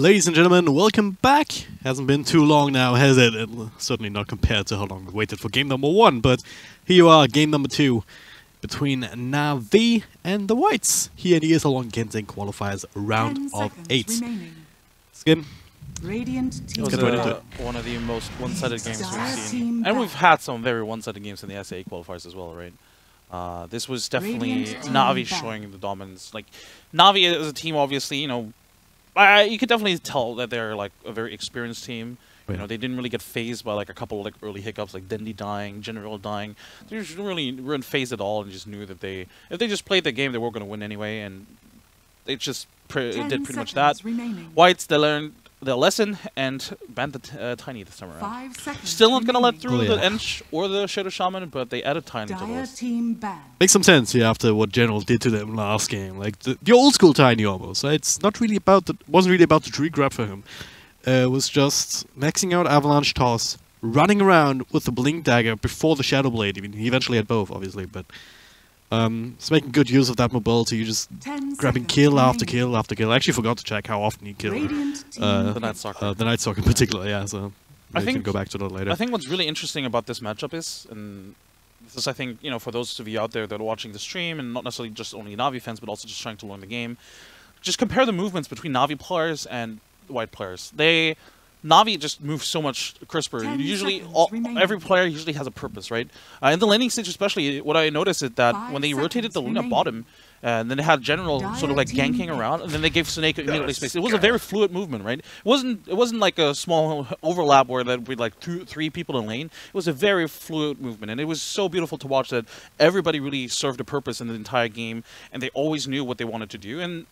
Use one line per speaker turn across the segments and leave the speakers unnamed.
Ladies and gentlemen, welcome back. Hasn't been too long now, has it? Certainly not compared to how long we waited for game number 1, but here you are, game number 2, between NaVi and the Whites, here in the ESL One Genting Qualifiers round of 8. Skin?
It was one of the most one-sided games we've seen. And we've had some very one-sided games in the SA qualifiers as well, right? This was definitely NaVi showing the dominance. Like, NaVi as a team, obviously, you know, you could definitely tell that they're like a very experienced team. You know, they didn't really get phased by like a couple of like early hiccups, like Dendi dying, General dying. They weren't phased at all, and just knew that if they just played the game, they were going to win anyway, and they just did pretty much that. Whites, they learned their lesson and banned the Tiny this time around. Still not going to let through the Ench or the Shadow Shaman, but they added Tiny to those.
Makes some sense, yeah, after what General did to them last game. Like, the old school Tiny almost. It's not really about wasn't really about the tree grab for him. It was just maxing out Avalanche Toss, running around with the Blink Dagger before the Shadow Blade. I mean, he eventually had both, obviously, but it's making good use of that mobility. You're just grabbing kill after kill after kill. I actually forgot to check how often he killed
the Night Stalker.
The Night Stalker in particular, yeah, so I can go back to that later.
I think what's really interesting about this matchup is, and this is, I think, you know, for those of you out there that are watching the stream, and not necessarily just only NaVi fans, but also just trying to learn the game, just compare the movements between NaVi players and White players. NaVi just moves so much crisper. Usually, every player usually has a purpose, right? In the laning stage especially, what I noticed is that when they rotated the Luna bottom, and then they had General sort of like ganking around, and then they gave Snake immediately space. It was a very fluid movement, right? It wasn't like a small overlap where that would like three people in lane. It was a very fluid movement, and it was so beautiful to watch that everybody really served a purpose in the entire game, and they always knew what they wanted to do. And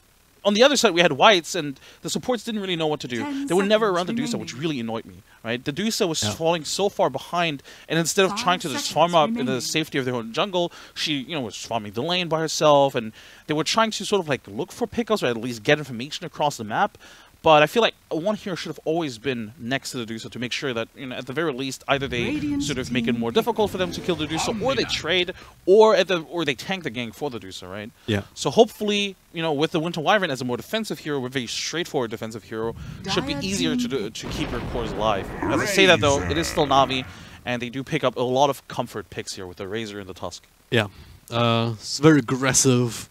on the other side, we had Whites, and the supports didn't really know what to do. They were never around the Dusa, which really annoyed me, right? The Dusa was falling so far behind, and instead of trying to just farm up in the safety of their own jungle, she, you know, was farming the lane by herself, and they were trying to sort of like look for pickups or at least get information across the map. But I feel like one hero should have always been next to the Dusa to make sure that, you know, at the very least, either they sort of make it more difficult for them to kill the Dusa, or they trade, or they tank the gank for the Dusa, right?
Yeah.
So hopefully, you know, with the Winter Wyvern as a more defensive hero, a very straightforward defensive hero, should be easier to keep your cores alive. As I say that though, it is still NaVi, and they do pick up a lot of comfort picks here with the Razor and the Tusk.
Yeah. It's very aggressive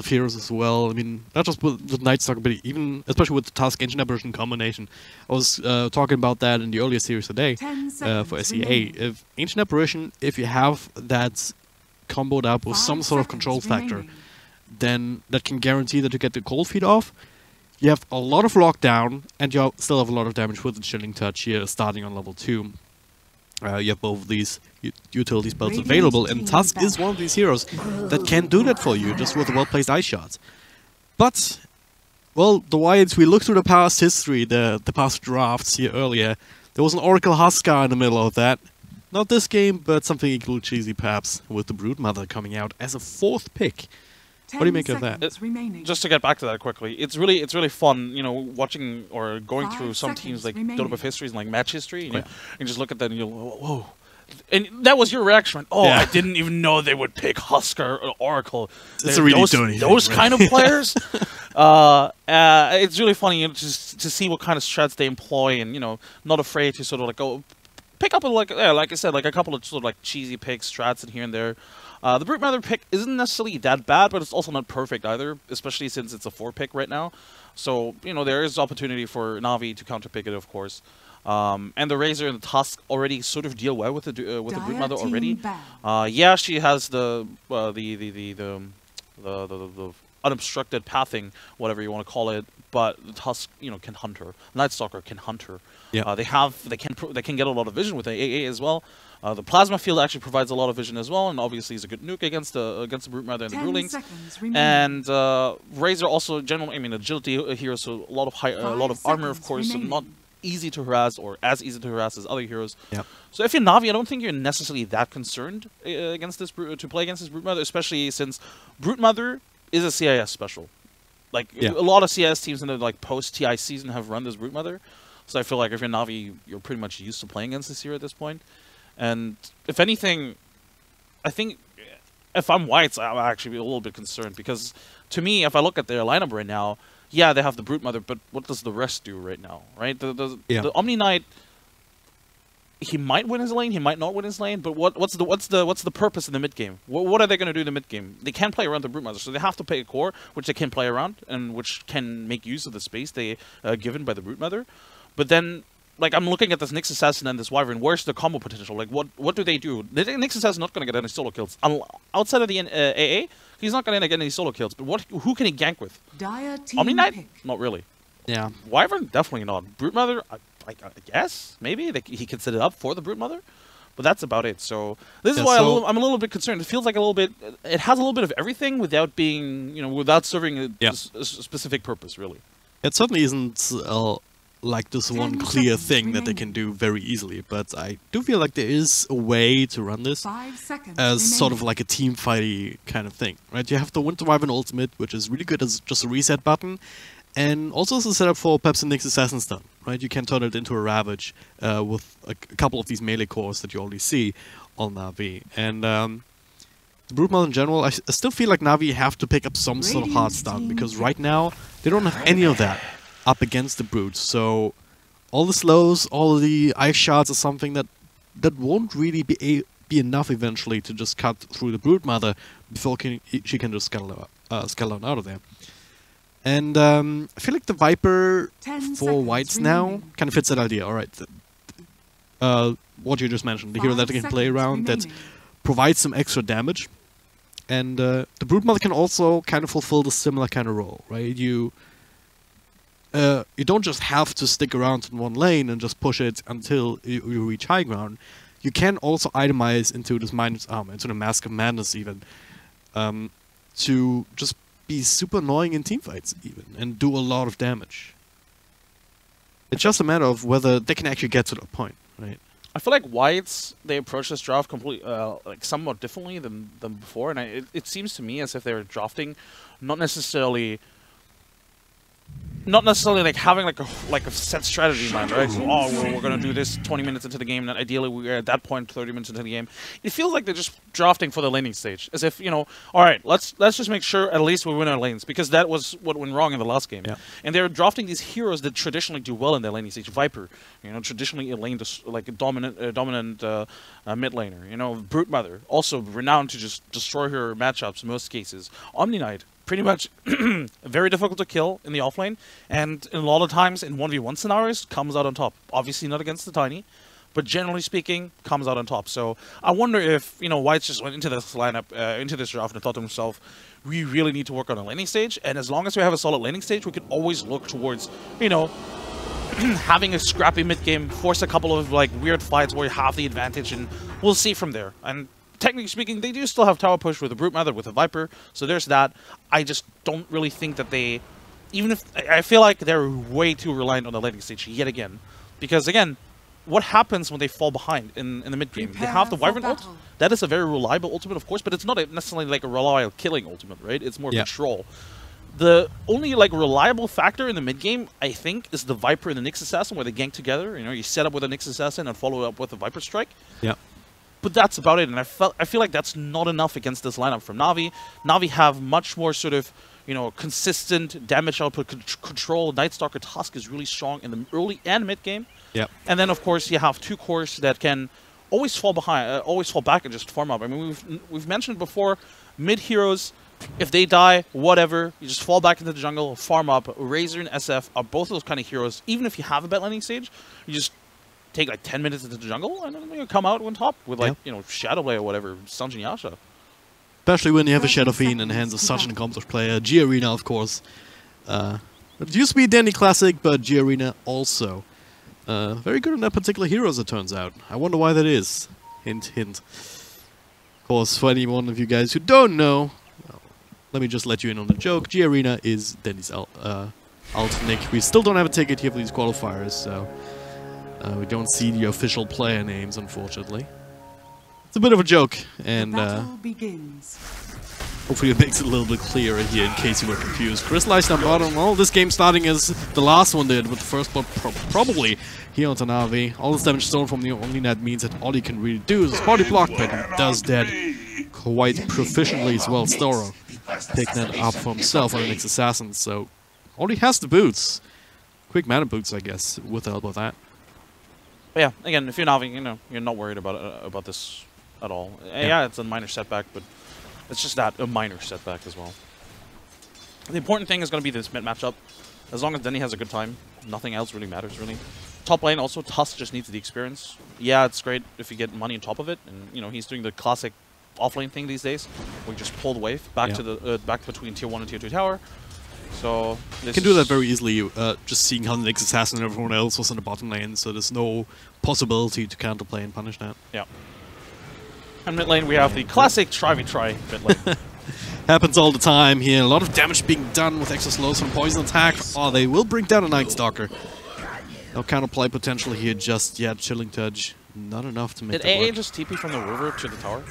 heroes as well. I mean, not just with the Night Stalker, but even, especially with the Tusk Ancient Apparition combination. I was talking about that in the earlier series today for SEA. If Ancient Apparition, if you have that comboed up with some sort of control factor, then that can guarantee that you get the cold feed off. You have a lot of lockdown, and you still have a lot of damage with the Chilling Touch here, starting on level 2. You have both of these utility spells available, and Tusk is one of these heroes that can do that for you, just with a well-placed ice shot. But, well, the Whites, we looked through the past history, the past drafts here earlier. There was an Oracle Huskar in the middle of that. Not this game, but something equally cheesy perhaps, with the Broodmother coming out as a 4th pick. What do you make of that?
Just to get back to that quickly, it's really fun, you know, watching or going through some teams like Dota histories and like match history, and you just look at that and you'll, whoa. And that was your reaction, right? Oh, I didn't even know they would pick Huskar or Oracle.
It's really
those kind of players. It's really funny, you know, just to see what kind of strats they employ, and, you know, not afraid to sort of like go pick up like I said, like a couple of sort of like cheesy picks, strats, and here and there. The Broodmother pick isn't necessarily that bad, but it's also not perfect either, especially since it's a 4 pick right now. So, you know, there is opportunity for NaVi to counterpick it, of course. And the Razor and the Tusk already sort of deal well with the Broodmother already. Yeah, she has the unobstructed pathing, whatever you want to call it, but the Tusk, you know, can hunt her. Night Stalker can hunt her. Yeah. They can get a lot of vision with the AA as well. The Plasma Field actually provides a lot of vision as well, and obviously is a good nuke against the Broodmother and the Brewlings. And Razor also generally, I mean, agility here, so a lot of armor, of course, so not easy to harass, or as easy to harass as other heroes. Yep. So if you're NaVi, I don't think you're necessarily that concerned against this to play against this Broodmother, especially since Broodmother is a CIS special. Like a lot of CIS teams in the like post-TI season have run this Broodmother. So I feel like if you're NaVi, you're pretty much used to playing against this hero at this point. And if anything, I think if I'm Whites, I'm actually a little bit concerned, because to me, if I look at their lineup right now, yeah, they have the Brute Mother, but what does the rest do right now, right? The Omni Knight, he might win his lane, he might not win his lane, but what's the purpose in the mid game? What are they going to do in the mid game? They can't play around the Brute Mother, so they have to pick a core which they can play around and which can make use of the space they given by the Brute Mother. But then, like, I'm looking at this Nyx Assassin and this Wyvern. Where's the combo potential? Like, what do they do? The Nyx Assassin is not going to get any solo kills outside of the AA. He's not going to get any solo kills. But who can he gank with? Omni Knight? Not really.
Yeah.
Wyvern? Definitely not. Brute Mother? I guess maybe he can set it up for the Brute Mother, but that's about it. So this is why I'm a little bit concerned. It feels like a little bit. It has a little bit of everything without being, without serving a specific purpose, really.
It certainly isn't like this one clear thing that they can do very easily, but I do feel like there is a way to run this as sort of like a team fighty kind of thing, right? You have the Winter Wyvern ultimate, which is really good as just a reset button. And also as a setup for perhaps the Nyx Assassin stun, right? You can turn it into a Ravage with a couple of these melee cores that you already see on NaVi. And the Brute Mother in general, I still feel like NaVi have to pick up some sort of hard stun, because right now they don't have any of that up against the Brute. So all the slows, all of the ice shards are something that won't really be enough eventually to just cut through the Brute Mother before she can just scuttle on out of there. And I feel like the Viper for whites now kind of fits that idea. All right, what you just mentioned, the hero that they can play around that provides some extra damage, and the Brute Mother can also kind of fulfill the similar kind of role, right? You don't just have to stick around in one lane and just push it until you reach high ground. You can also itemize into this into the Mask of Madness even, to just be super annoying in teamfights even, and do a lot of damage. It's just a matter of whether they can actually get to that point, right?
I feel like whites, they approach this draft completely, like somewhat differently than before, and it seems to me as if they're drafting not necessarily like having like a set strategy in mind, right? So, we're gonna do this 20 minutes into the game, and ideally we're at that point 30 minutes into the game. It feels like they're just drafting for the laning stage, as if, all right, let's just make sure at least we win our lanes, because that was what went wrong in the last game. Yeah. And they're drafting these heroes that traditionally do well in their laning stage. Viper, traditionally a lane like a dominant mid laner. Brute Mother, also renowned to just destroy her matchups in most cases. Omni Knight, pretty much very difficult to kill in the offlane, and a lot of times in 1v1 scenarios comes out on top. Obviously not against the Tiny, but generally speaking comes out on top. So I wonder if whites just went into this lineup, into this draft, and thought to himself, we really need to work on a laning stage, and as long as we have a solid laning stage, we can always look towards having a scrappy mid game, force a couple of like weird fights where you have the advantage, and we'll see from there. And technically speaking, they do still have tower push with a Brute Mother, with a Viper, so there's that. I just don't really think that they, even if, I feel like they're way too reliant on the laning stage yet again. Because again, what happens when they fall behind in the mid game? They have the Wyvern ult. That is a very reliable ultimate, of course, but it's not necessarily like a reliable killing ultimate, right? It's more control. The only like reliable factor in the mid game, I think, is the Viper and the Nyx Assassin, where they gank together. You set up with a Nyx Assassin and follow up with a Viper Strike. Yeah. But that's about it, and I feel like that's not enough against this lineup from NaVi. NaVi have much more sort of, consistent damage output control. Nightstalker Tusk is really strong in the early and mid game. Yeah. And then of course you have two cores that can always fall behind, always fall back and just farm up. I mean, we've mentioned before, mid heroes, if they die, whatever, you just fall back into the jungle, farm up. Razor and SF are both those kind of heroes. Even if you have a bad landing stage, you just take like 10 minutes into the jungle, and then you come out on top with like, Shadowblade or whatever, Sanjin Yasha. Especially when you have a Shadow Fiend in the hands of such an accomplished player. G-Arena, of course. It used to be Dandy Classic, but G-Arena also. Very good on that particular hero, as it turns out. I wonder why that is. Hint, hint. Of course, for any one of you guys who don't know, let me just let you in on the joke. G-Arena is Dandy's alt nick. We still don't have a ticket here for these qualifiers, so we don't see the official player names, unfortunately. It's a bit of a joke, and hopefully it makes it a little bit clearer here in case you were confused. Crystallized on bottom. Well, this game starting as the last one did, with the first blood probably here onto NaVi. All this damage stolen from the Omni Knight means that all he can really do is body block, but he does that quite proficiently as well. Storo picking that up for himself on the Nyx Assassin, so
already has the boots. Quick mana boots, I guess, with the help of that.
But yeah, again, if you're Navi, you know, you're not worried about this at all. Yeah, it's a minor setback, but it's just that, a minor setback as well. The important thing is going to be this mid matchup. As long as Denny has a good time, nothing else really matters, really. Top lane also, Tusk just needs the experience. Yeah, it's great if you get money on top of it, and you know he's doing the classic offlane thing these days, where you just pull the wave back to the back between tier 1 and tier 2 tower. So
you can do that very easily, just seeing how the next assassin and everyone else was in the bottom lane, so there's no possibility to counterplay and punish that.
Yeah. And mid lane we have the classic try mid lane.
Happens all the time here. A lot of damage being done with extra slows from poison attack. Oh, they will bring down a Night Stalker. No counterplay potential here just yet. Chilling Touch, not enough to make it work.
Did AA just TP from the river to the tower?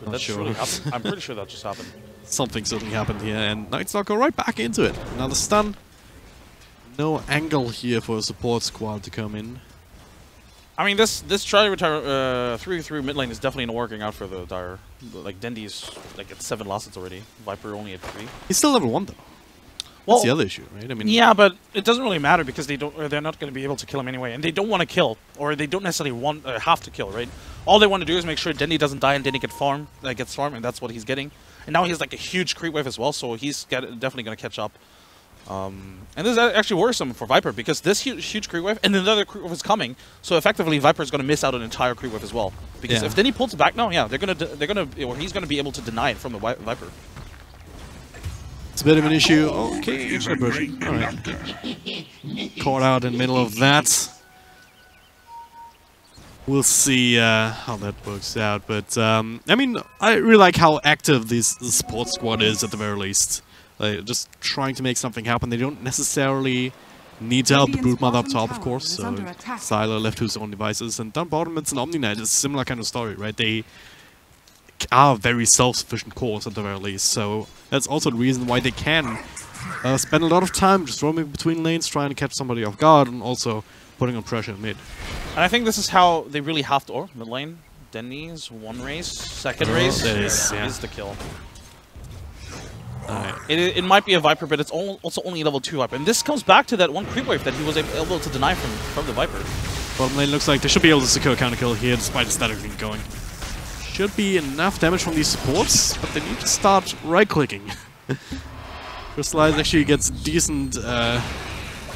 Not sure.
Really happened? I'm pretty sure that just happened.
Something certainly happened here, and Night Stalker right back into it. Another stun. No angle here for a support squad to come in.
I mean, this try retire 3-3 mid lane is definitely not working out for the Dire. Like Dendy's like at 7 losses already. Viper only at 3.
He's still level 1 though.
Well,
that's the other issue, right? I mean,
yeah, but it doesn't really matter because they're not going to be able to kill him anyway, and they don't want to kill, or they don't necessarily have to kill, right? All they want to do is make sure Dendy doesn't die and Dendy gets farmed, and that's what he's getting. And now he has like a huge creep wave as well, so he's definitely going to catch up. And this is actually worrisome for Viper because this huge creep wave and another creep wave is coming. So effectively, Viper is going to miss out on an entire creep wave as well. Because if Denny pulls it back now, yeah, he's going to be able to deny it from the Viper.
It's a bit of an issue. Okay, version. All right. Caught out in the middle of that. We'll see how that works out. But I mean, I really like how active the support squad is at the very least. Just trying to make something happen. They don't necessarily need to help the Broodmother up top, of course. So Sylar left to his own devices, and down bottom it's an Omni Knight. It's a similar kind of story, right? They are very self-sufficient cores at the very least. So that's also the reason why they can spend a lot of time just roaming between lanes, trying to catch somebody off guard, and also putting on pressure in mid.
And I think this is how they really have to. Or mid lane, Denny's one race, second race is the kill. It might be a Viper, but it's also only level 2 Viper. And this comes back to that one creep wave that he was able to deny from the Viper.
Bottom lane looks like they should be able to secure a counter kill here despite the static thing going. Should be enough damage from these supports, but they need to start right-clicking. Crystallize actually gets decent, a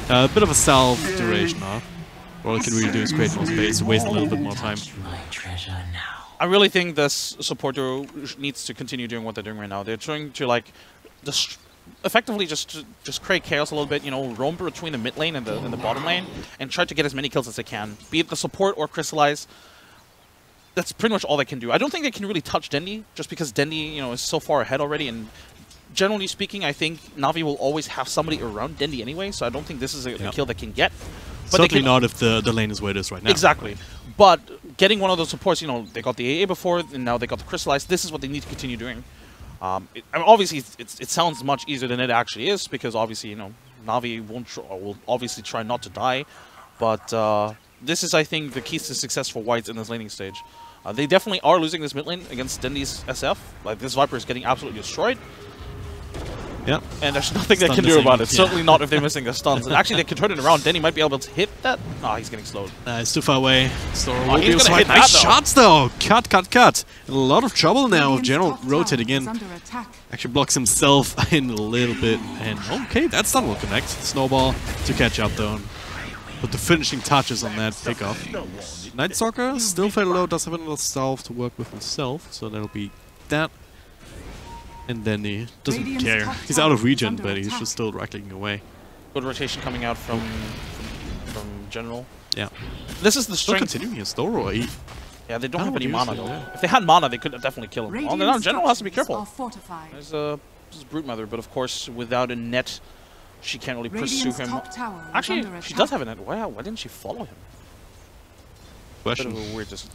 bit of a salve duration now. All it can really do is create more space, waste a little bit more time.
I really think this support duo needs to continue doing what they're doing right now. They're trying to like effectively just create chaos a little bit, you know, roam between the mid lane and the bottom lane, and try to get as many kills as they can, be it the support or Crystallize. That's pretty much all they can do. I don't think they can really touch Dendy, just because Dendy, you know, is so far ahead already, and generally speaking, I think Navi will always have somebody around Dendy anyway, so I don't think this is a kill they can get. But
certainly not if the lane is where it is right now.
Exactly. But getting one of those supports, you know, they got the AA before, and now they got the Crystallize. This is what they need to continue doing. I mean, obviously, it sounds much easier than it actually is, because obviously, you know, Navi will obviously try not to die. But this is, I think, the keys to success for Whites in this laning stage. They definitely are losing this mid lane against Dendy's SF. Like, this Viper is getting absolutely destroyed.
Yeah.
And there's nothing they can do about it. Certainly not if they're missing their stuns. And actually, they can turn it around. Denny might be able to hit that. Ah, he's getting slowed.
It's too far away.
He's gonna hit that,
nice shots, though. Cut. A lot of trouble now with General Ro8 again. Actually blocks himself in a little bit. And okay, that stun will connect. Snowball to catch up, though. Put the finishing touches on that pickoff. Night Stalker, still fairly low, does have another salve to work with himself. So that'll be that. And then he doesn't care. He's out of regen, but he's just still racking away.
Good rotation coming out from General.
Yeah.
This is the strength.
Still continuing his Ro8.
Yeah, they don't have any mana though. Yeah. If they had mana, they could definitely kill him. Oh, now General has to be careful. There's this Broodmother, but of course, without a net, she can't really pursue him. Actually, she does have a net. Why didn't she follow him?
Question.
Bit of a weird decision.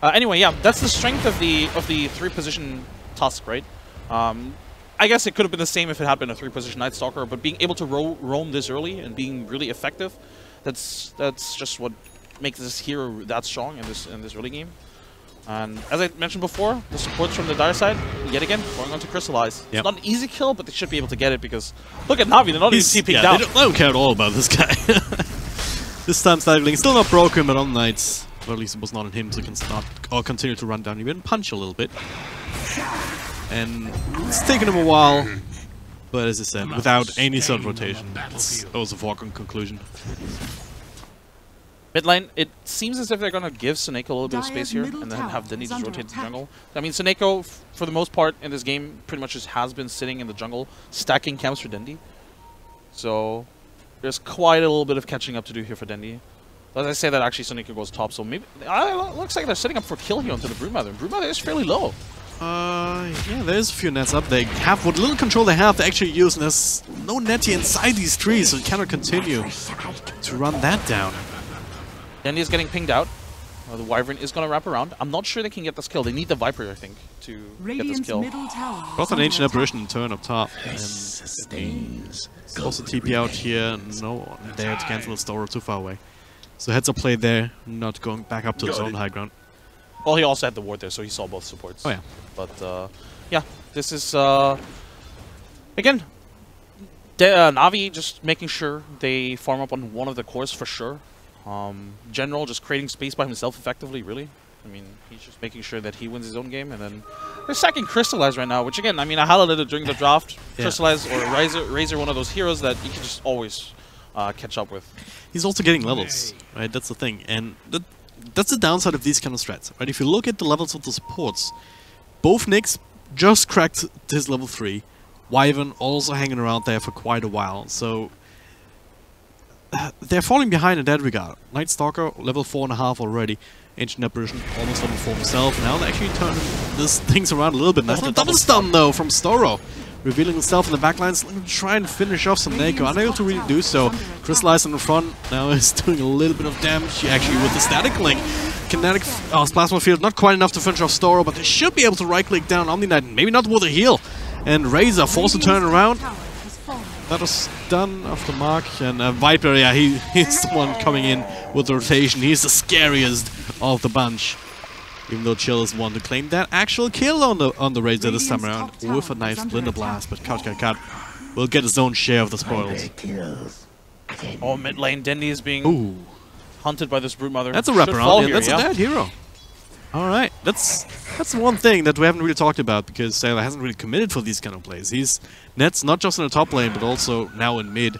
Anyway, yeah, that's the strength of the 3-position Tusk, right? I guess it could have been the same if it had been a 3-position Night Stalker, but being able to roam this early and being really effective, that's just what makes this hero that strong in this early game. And as I mentioned before, the supports from the Dire side, yet again, going on to Crystallize.
Yep.
It's not an easy kill, but they should be able to get it because look at NaVi, they're not even TPing
yeah,
down.
they don't care at all about this guy. This time Static still not broken, but on Knights, or at least it was not on him, so he can start or continue to run down, even punch a little bit. And it's taken him a while, but as I said, without any sort of rotation, that was a foregone conclusion.
Mid lane, it seems as if they're going to give Seneko a little bit of space here and then have Dendy just rotate to the jungle. I mean, Seneko, for the most part in this game, pretty much just has been sitting in the jungle, stacking camps for Dendy. So there's quite a little bit of catching up to do here for Dendy. As I say that, actually Seneko goes top, so maybe... looks like they're setting up for kill here onto the Broodmother. Broodmother is fairly low.
Yeah, there's a few nets up. They have what little control they have. They actually use, and there's no net here inside these trees, so it cannot continue to run that down.
Dendy is getting pinged out. The Wyvern is going to wrap around. I'm not sure they can get this kill. They need the Viper, I think, to get this kill.
Both an Ancient Apparition turn up top. And also TP out here. No one there to cancel the store too far away. So heads up play there, not going back up to his own high ground.
Well, he also had the ward there, so he saw both supports.
Oh yeah.
But yeah, this is again NaVi just making sure they farm up on one of the cores for sure. General just creating space by himself effectively, really. I mean, he's just making sure that he wins his own game, and then they're sacking Crystallize right now, which again, I mean, I highlighted it during the draft. Yeah. Crystallize or Razor, one of those heroes that you can just always catch up with.
He's also getting levels, right? That's the thing, and that's the downside of these kind of strats, right? If you look at the levels of the supports, both Nicks just cracked his level 3. Wyvern also hanging around there for quite a while, so they're falling behind in that regard. Night Stalker, level 4.5 already. Ancient Apparition, almost level 4 himself. Now they're actually turning these things around a little bit. Nice double stun though from Storo. Revealing himself in the backlines, trying to finish off Seneko. Unable to really do so. Crystallize in the front now is doing a little bit of damage actually with the Static Link. Kinetic Plasma Field, not quite enough to finish off Storo, but they should be able to right click down Omni Knight, maybe not with a heal. And Razor forced to turn around. That was done off the mark, and Viper, yeah, he's the one coming in with the rotation. He's the scariest of the bunch. Even though Chill is the one to claim that actual kill on the Razor this time around with a nice Splinter Blast, but Cut will get his own share of the spoils.
Oh, mid lane, Dendy is being hunted by this Broodmother.
That's a wraparound, yeah, that's a dead hero. Alright, that's one thing that we haven't really talked about, because Sailor hasn't really committed for these kind of plays. He's Nets not just in the top lane, but also now in mid.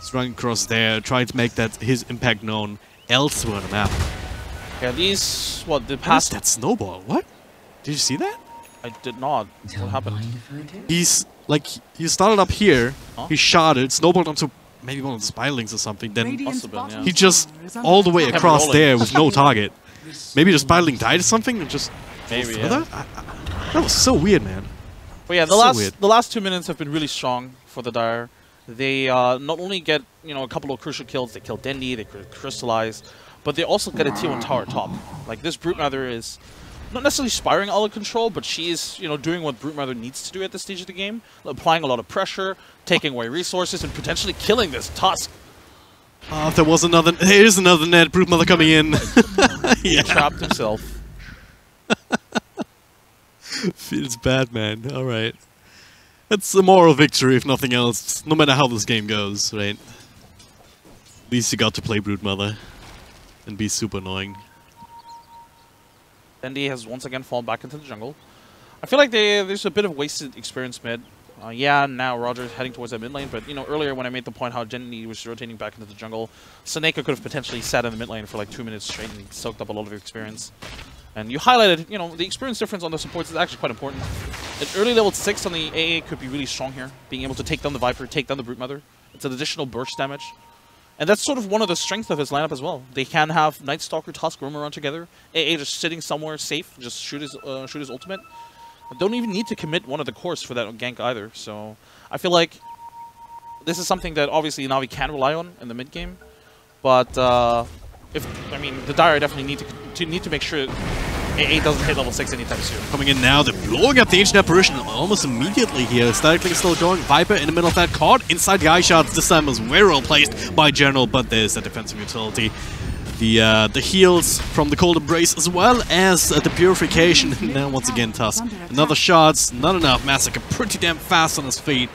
He's running across there, trying to make that his impact known elsewhere on the map.
Yeah, these the past
that snowball. What? Did you see that?
I did not. What happened?
He's like he started up here, he shot it, snowballed onto maybe one of the Spirelings or something, then he just all the way across there with no target. Maybe the Spireling died or something and just
maybe
further? That was so weird, man.
But yeah, the last 2 minutes have been really strong for the Dire. They not only get a couple of crucial kills, they kill Dendy, they Crystallize, but they also get a tier 1 tower top. Like this Broodmother is not necessarily spiraling all the control, but she is doing what Broodmother needs to do at this stage of the game, applying a lot of pressure, taking away resources, and potentially killing this Tusk.
Oh, there was another. Here's another net. Broodmother coming in.
He trapped himself.
Feels bad, man. All right, it's a moral victory, if nothing else. No matter how this game goes, right? At least you got to play Broodmother and be super annoying.
Dendy has once again fallen back into the jungle. I feel like there's a bit of wasted experience mid. Yeah, now Roger is heading towards that mid lane, but earlier when I made the point how Dendy was rotating back into the jungle, Seneko could have potentially sat in the mid lane for like 2 minutes straight and soaked up a lot of experience. And you highlighted, the experience difference on the supports is actually quite important. At early level 6 on the AA could be really strong here, being able to take down the Viper, take down the Broodmother. It's an additional burst damage. And that's sort of one of the strengths of his lineup as well. They can have Night Stalker, Tusk, roam around together. AA just sitting somewhere safe, just shoot his ultimate. Don't even need to commit one of the cores for that gank either. So I feel like this is something that obviously NaVi can rely on in the mid game. But the Dire definitely need to make sure AA doesn't hit level 6 anytime soon.
Coming in now, they're blowing up the Ancient Apparition almost immediately here. Static Link still going. Viper in the middle of that, caught inside the eye shots. This time was very well placed by General, but there's a defensive utility. the heals from the Cold Embrace as well as the Purification. And now once again Tusk. Another shots, not enough. Massacre pretty damn fast on his feet.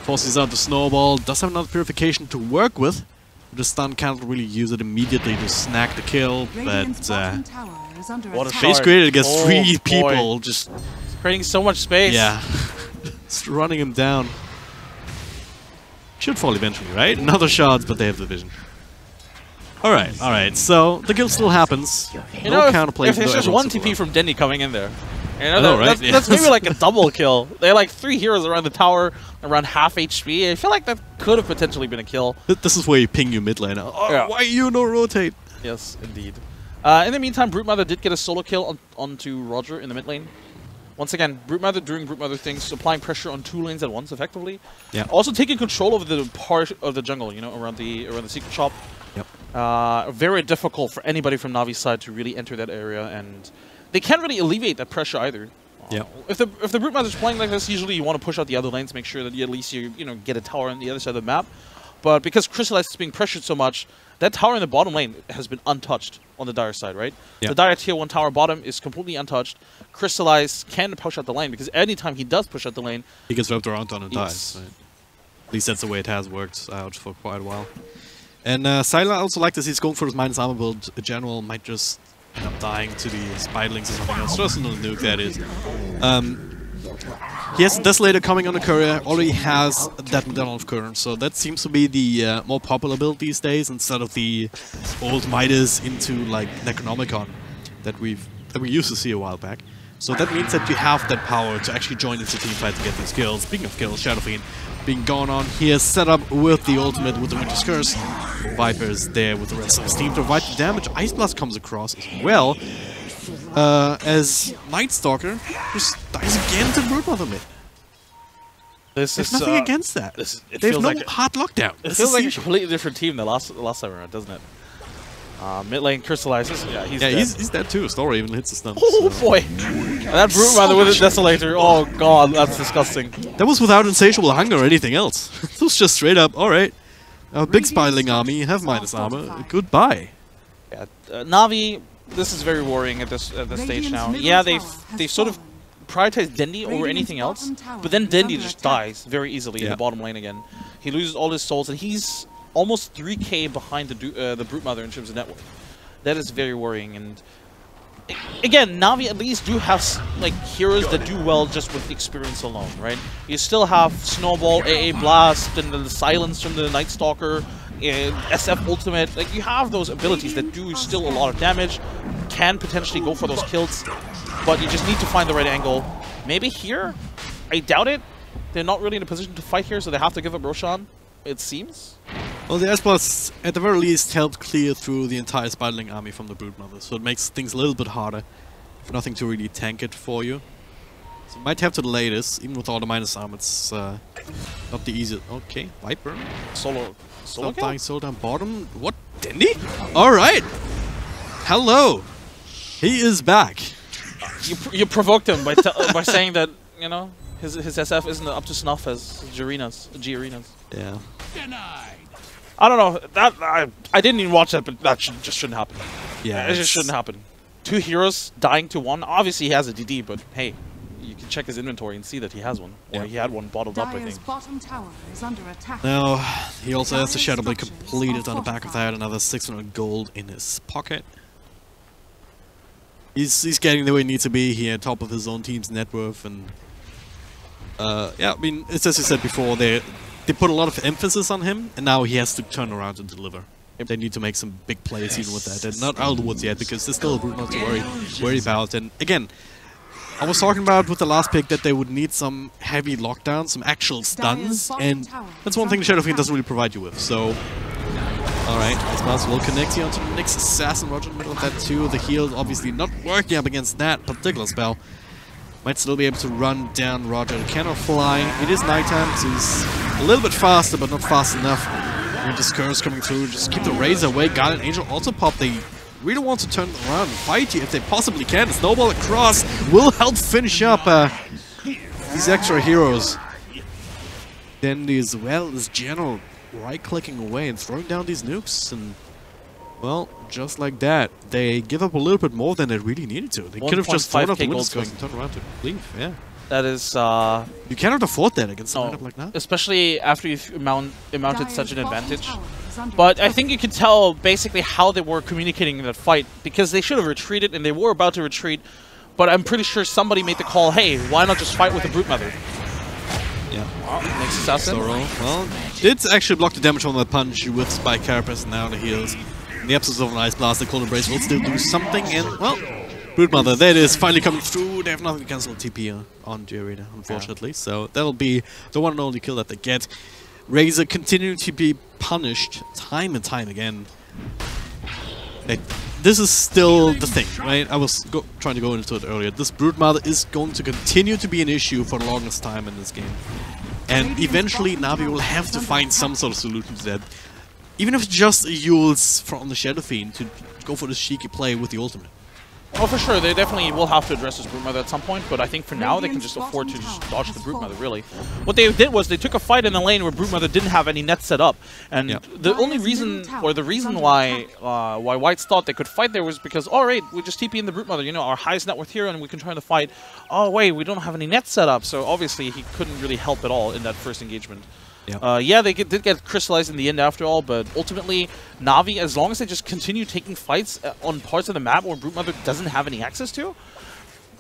Forces out the Snowball. Does have another Purification to work with. The stun can't really use it immediately to snag the kill, but
what a
space
shot.
created against
Oh,
3
boy.
people. Just
Creating so much space.
yeah, just running him down. Should fall eventually, right? Another shot, but they have the vision. Alright, so the kill still happens.
You know,
counterplay.
if there's just one TP from Dendy coming in there, you know,
I know, right?
that's maybe like a double kill. They had like 3 heroes around the tower, around half HP. I feel like that could have potentially been a kill.
This is where you ping your mid laner. Oh,
Yeah.
why you no rotate?
Yes, indeed. In the meantime, Broodmother did get a solo kill onto Roger in the mid lane. Once again, Broodmother doing Broodmother things, applying pressure on 2 lanes at once effectively.
Yeah.
Also taking control of the part of the jungle, you know, around the secret shop.
Yep.
Very difficult for anybody from Navi's side to really enter that area, and they can't really alleviate that pressure either.
Yeah.
If the Broodmother's playing like this, usually you want to push out the other lanes, make sure that at least you get a tower on the other side of the map. But because Crystallize is being pressured so much, that tower in the bottom lane has been untouched on the Dire side, right?
Yeah.
The Dire tier 1 tower bottom is completely untouched. Crystallize can push out the lane, because anytime he does push out the lane,
He gets wrapped around on and
Yes.
dies. Right? At least that's the way it has worked out for quite a while. And Sylar also like this. He's going for his minus armor build. A general might just end up dying to the Spiderlings or something else. Just a little nuke, that is. He has Desolator coming on the courier. Already has that Medallion of Current. So that seems to be the more popular build these days, instead of the old Midas into like Necronomicon that we used to see a while back. So that means that you have that power to actually join into team fight to get these kills. Speaking of kills, Shadow Fiend being gone on here, set up with the ultimate with the Winter's Curse. Viper is there with the rest of his team to provide the damage. Ice Blast comes across as well, as Night Stalker just dies again to Broodmother mid.
this
There's
is
nothing against that.
it
They have
feels
no
like
hard lockdown.
it feels like a completely different team than last time around, doesn't it? Mid lane crystallizes. Yeah, he's dead.
he's dead too. Story even hits the stun.
Oh
so.
boy! And that Broodmother with a Desolator. Oh god, that's disgusting.
That was without insatiable hunger or anything else. It was just straight up, alright. A big Spiderling army, you have minus armor. Goodbye.
Yeah, Navi. This is very worrying at this stage now. Yeah, they've sort of prioritized Dendy over anything else, but then Dendy just dies very easily in the bottom lane again. He loses all his souls, and he's almost 3k behind the Broodmother in terms of net worth. That is very worrying. And again, Navi at least do have like heroes that do well just with experience alone, right? You still have Snowball, AA Blast, and the Silence from the Night Stalker, SF Ultimate. Like, you have those abilities that do still a lot of damage, can potentially go for those kills, but you just need to find the right angle. Maybe here? I doubt it. They're not really in a position to fight here, so they have to give up Roshan, it seems.
Well, the S-Plus, at the very least, helped clear through the entire Spiderling army from the Broodmother, so it makes things a little bit harder, if nothing to really tank it for you. So you might have to delay this, even with all the minus arm, it's not the easiest. Okay, Viper.
Solo
Stop
kill?
dying so down bottom. What? Dendy? Alright! Hello! He is back.
You provoked him by by saying that, you know, his SF isn't up to snuff as G-Arena's.
Yeah.
I don't know. That I didn't even watch that, but that just shouldn't happen.
Yeah.
It just shouldn't happen. 2 heroes dying to 1. Obviously, he has a DD, but hey, you can check his inventory and see that he has one. Or he had one bottled up, I think.
Bottom tower is under attack.
Now, he also has the Shadow Blade completed on the back of that. Another 600 gold in his pocket. He's getting the way he needs to be here, top of his own team's net worth, and yeah, I mean, it's as you said before, they put a lot of emphasis on him, and now he has to turn around and deliver. They need to make some big plays even with that. They're not out of the woods yet, because there's still a Brood not to worry about. And again, I was talking about with the last pick that they would need some heavy lockdowns, some actual stuns, and that's one thing Shadow Fiend doesn't really provide you with. So, alright, Ice will connect here onto the next Assassin. Roger in the middle of that too. The heal obviously not working up against that particular spell. Might still be able to run down Roger. He cannot fly. It is nighttime, so he's a little bit faster, but not fast enough. Winter's Curse coming through. Just keep the Razor away. Guardian Angel also pop. They really want to turn around and fight you if they possibly can. The Snowball across will help finish up these extra heroes. Then as well as General right-clicking away and throwing down these nukes. And Well, just like that, they give up a little bit more than they really needed to. They could have just thrown out the windows and turned around to leave. Yeah.
That is...
you cannot afford that against a lineup like that.
Especially after you've mounted such an advantage. But I think you could tell basically how they were communicating in that fight, because they should have retreated, and they were about to retreat, but I'm pretty sure somebody made the call, hey, why not just fight with the Brute Mother?
Yeah.
Next assassin.
Well, did actually block the damage on that punch with Spike Carapace and now the heals. In the absence of an Ice Blast, the Cold Embrace will still do something, and, well, Brute Mother, there it is, finally coming through. They have nothing to cancel TP on G-Arena, unfortunately, so that'll be the one and only kill that they get. Razor continuing to be punished time and time again. Like, this is still the thing, right? I was trying to go into it earlier. This Brute Mother is going to continue to be an issue for the longest time in this game. And eventually NaVi will have to find some sort of solution to that. Even if it's just a Yules from the Shadow Fiend to go for this cheeky play with the ultimate.
Oh, for sure. They definitely will have to address this Brute Mother at some point, but I think for now they can just afford to just dodge the Brute Mother, really. What they did was they took a fight in the lane where Brute Mother didn't have any net set up, and the only reason, or the reason why Whites thought they could fight there was because, alright, we just TP in the Brute Mother, you know, our highest net worth hero, and we can try to fight. Oh, wait, we don't have any net set up, so obviously he couldn't really help at all in that first engagement. Yeah, they did get crystallized in the end after all, but ultimately, NaVi, as long as they just continue taking fights on parts of the map where Brute Mother doesn't have any access to,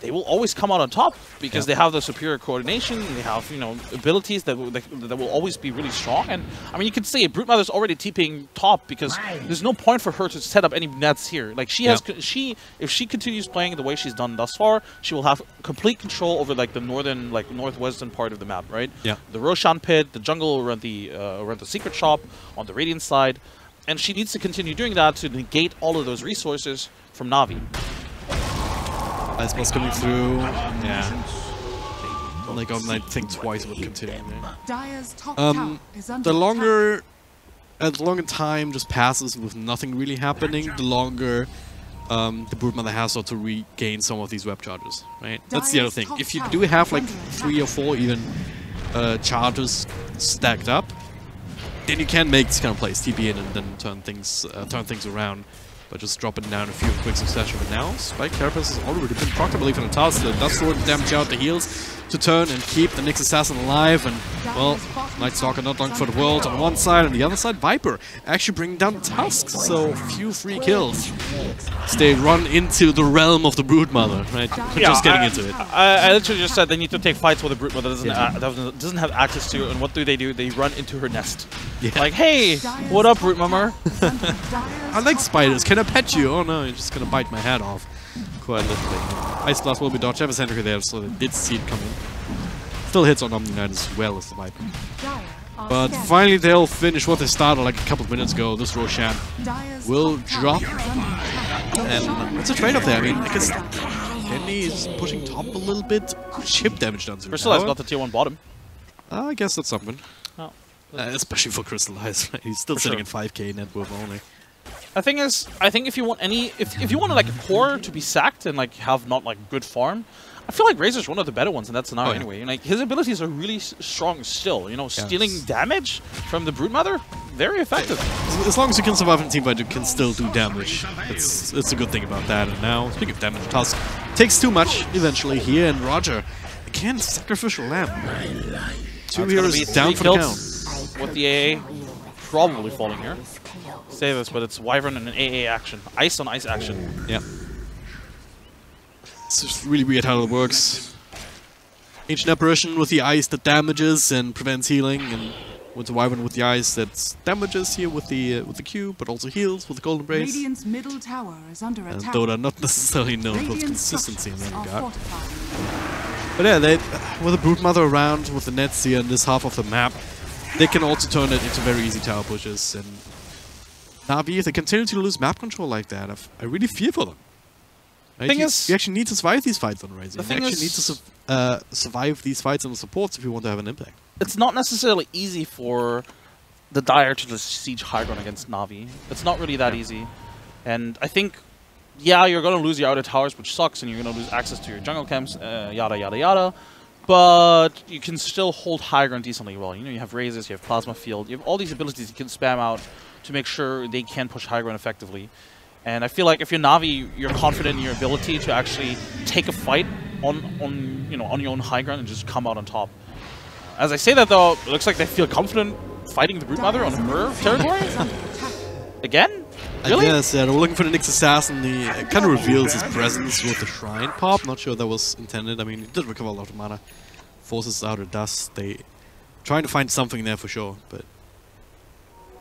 they will always come out on top because they have the superior coordination, they have, you know, abilities that will always be really strong. And I mean, you can say Brute Mother's already TPing top because there's no point for her to set up any nets here. Like she has, if she continues playing the way she's done thus far, she will have complete control over like the northern, like northwestern part of the map, right? Yeah. The Roshan pit, the jungle around the secret shop on the Radiant side, and she needs to continue doing that to negate all of those resources from NaVi.
Ice Blast coming through. Yeah. Only got, I think, twice about continuing there. The longer time just passes with nothing really happening, the longer the Brute Mother has to regain some of these web charges, right? That's the other thing. If you do have like 3 or 4 even charges stacked up, then you can make this kind of plays, TP in and then turn things around. But just dropping down a few in quick succession. But now, Spike Carapace has already been procced, I believe, in the task. That does throw the damage out, the heals to turn and keep the Nyx Assassin alive. And, well, Night Stalker not long for the world on one side, and the other side, Viper actually bringing down the Tusks. So, few free kills. They run into the realm of the Brute Mother, right? Yeah, just getting into it.
I literally just said they need to take fights with the Brute Mother doesn't have access to, and what do? They run into her nest. Yeah. Like, hey, what up, Brute Mother?
I like spiders. Can I pet you? Oh no, you're just gonna bite my head off. Quite literally. Ice Blast will be dodged. I have a sentry there, so they did see it coming. Still hits on Omni Knight as well as the Viper. But finally they'll finish what they started like a couple of minutes ago. This Roshan will drop. And it's a trade-off there. I mean, I guess Kenny is pushing top a little bit. Chip damage done to
Crystal has got the tier 1 bottom.
I guess that's something. Oh. Especially for Crystallize. He's still sitting at 5k net worth only.
The thing is, I think if you want if you want like a core to be sacked and like have not like good farm, I feel like Razor's one of the better ones in that scenario anyway. And, like his abilities are really strong still. You know, stealing damage from the Brute Mother, very effective.
As long as you can survive in a team fight, you can still do damage. It's a good thing about that. And now, speaking of damage, Tusk takes too much eventually here, and Roger again sacrificial lamb. 2 heroes down for the count.
With the AA probably falling here. Say this, but it's Wyvern and an AA action. Ice on ice action.
Yeah. It's just really weird how it works. Ancient Apparition with the ice that damages and prevents healing, and with the Wyvern with the ice that damages here with the Q, but also heals with the Golden Embrace.
Radiant's middle tower is under attack.
Dota not necessarily known for its consistency in that regard. But yeah, with the Brute Mother around, with the nets here in this half of the map, they can also turn it into very easy tower pushes. And NaVi, if they continue to lose map control like that, I really fear for them. Right? You actually need to survive these fights on Razor. You actually need to survive these fights on the supports if you want to have an impact.
It's not necessarily easy for the Dire to just siege high ground against NaVi. It's not really that easy. And I think, yeah, you're going to lose your outer towers, which sucks, and you're going to lose access to your jungle camps, yada, yada, yada. But you can still hold high ground decently well. You know, you have Razors, you have Plasma Field, you have all these abilities you can spam out to make sure they can push high ground effectively. And I feel like if you're Navi, you're confident in your ability to actually take a fight on your own high ground and just come out on top. As I say that though, it looks like they feel confident fighting the Broodmother on her territory. Again? Really?
Yes, yeah, they were looking for the Nyx Assassin. He kind of reveals his presence with the Shrine pop. Not sure that was intended. I mean, he did recover a lot of mana. Forces out of dust. They trying to find something there for sure, but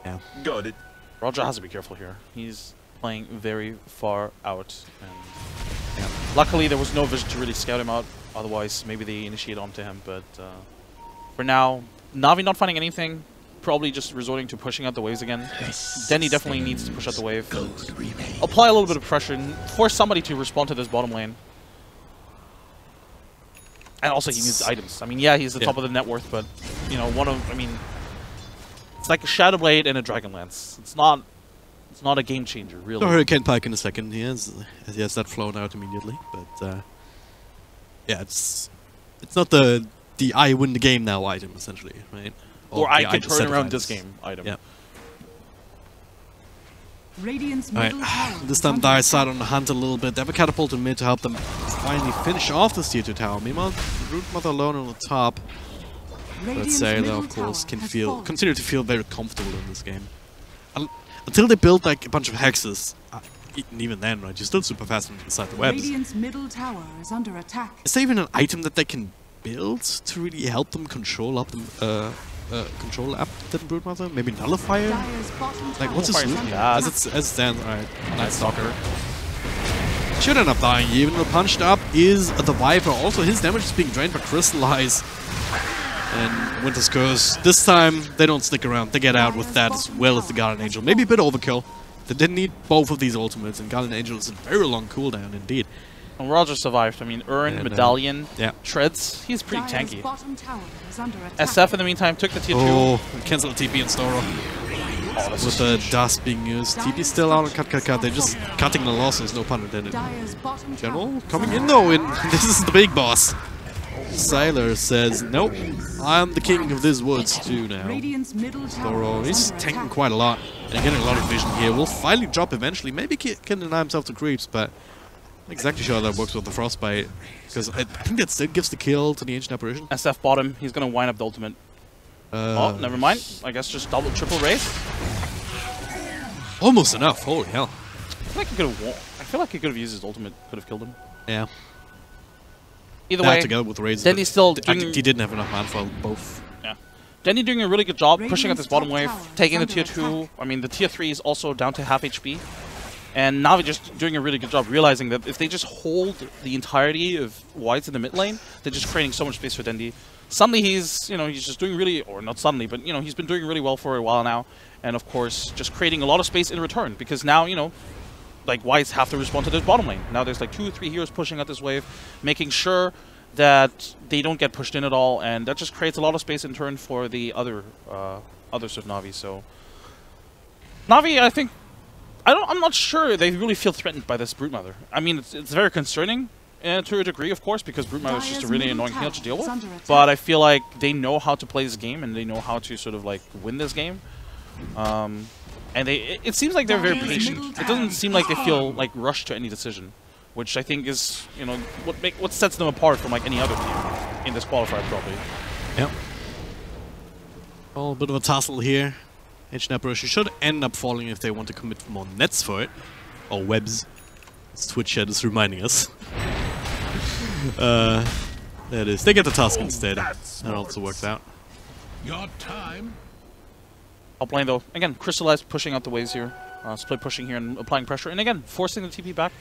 yeah.
Got it.
Roger has to be careful here. He's playing very far out. And yeah. Luckily, there was no vision to really scout him out. Otherwise, maybe they initiate onto him. But for now, Navi not finding anything. Probably just resorting to pushing out the waves again. Denny definitely needs to push out the wave. Apply a little bit of pressure and force somebody to respond to this bottom lane. And also, he needs items. I mean, yeah, he's the top of the net worth, but, you know, it's like a Shadow Blade and a Dragon Lance. It's not a game changer, really.
The Hurricane Pike in a second. He has that flown out immediately, but yeah, it's not the I win the game now item essentially, right?
Or I can turn around this game item.
Yeah.
Radiant's
Alright, this time Dire side on the hunt a little bit. They have a catapult in mid to help them finally finish off this tier 2 tower. Meanwhile, Broodmother alone on the top. Let's say though, of course, continue to feel very comfortable in this game. Until they build like a bunch of hexes. Even then, right, you're still super fast inside the webs.
Radiant's middle tower is under attack.
Is there even an item that they can build to really help them control up the Broodmother? Maybe Nullifier? Like, what's the solution?
Yeah,
as it stands, alright. Nice Stalker. Should end up dying. Even though punched up is the Viper. Also, his damage is being drained by Crystallize and Winter's Curse. This time, they don't stick around. They get out with that as well as the Guardian Angel. Maybe a bit overkill. They didn't need both of these ultimates, and Guardian Angel is a very long cooldown indeed.
And Roger survived. I mean, Urn, Medallion, Treads, he's pretty tanky. SF in the meantime took the tier 2.
Oh, cancel the TP and Storo. With the dust being used. TP still out on cut. They're just cutting the losses, no pun intended. General coming in though, and this is the big boss. Sailor says, nope, I'm the king of this woods too now. Storo, he's tanking quite a lot and getting a lot of vision here. Will finally drop eventually. Maybe can deny himself to creeps, but not exactly sure how that works with the Frostbite. Because I think that still gives the kill to the Ancient Apparition.
SF bottom, he's gonna wind up the ultimate. Oh, never mind. I guess just triple race.
Almost enough, holy hell.
I feel like he could have used his ultimate, could have killed him.
Yeah.
Either way,
together with Razor,
Denny's still
I think he didn't have enough mana for both.
Yeah. Denny doing a really good job pushing at this bottom wave, taking the tier 2. I mean, the tier 3 is also down to half HP. And Navi just doing a really good job realizing that if they just hold the entirety of whites in the mid lane, they're just creating so much space for Dendy. Suddenly he's just doing really, or not suddenly, but he's been doing really well for a while now. And of course, just creating a lot of space in return because now, like whites have to respond to this bottom lane. Now there's like 2 or 3 heroes pushing at this wave, making sure that they don't get pushed in at all, and that just creates a lot of space in turn for the other others of Navi. So Navi, I think, I'm not sure they really feel threatened by this Broodmother. I mean, it's very concerning to a degree, of course, because Broodmother is just a really annoying hero to deal with. But I feel like they know how to play this game and they know how to sort of like win this game. And it seems like they're very patient. It doesn't seem like they feel like rushed to any decision, which I think is what sets them apart from like any other team in this qualifier probably.
Yep. Oh, a bit of a tussle here. Ancient Apparition should end up falling if they want to commit more nets for it. Or webs. As Twitch chat is reminding us. There it is. They get the task instead. That also works out.
Your time.
Top lane though. Again, Crystallize pushing out the waves here. Split pushing here and applying pressure. And again, forcing the TP back.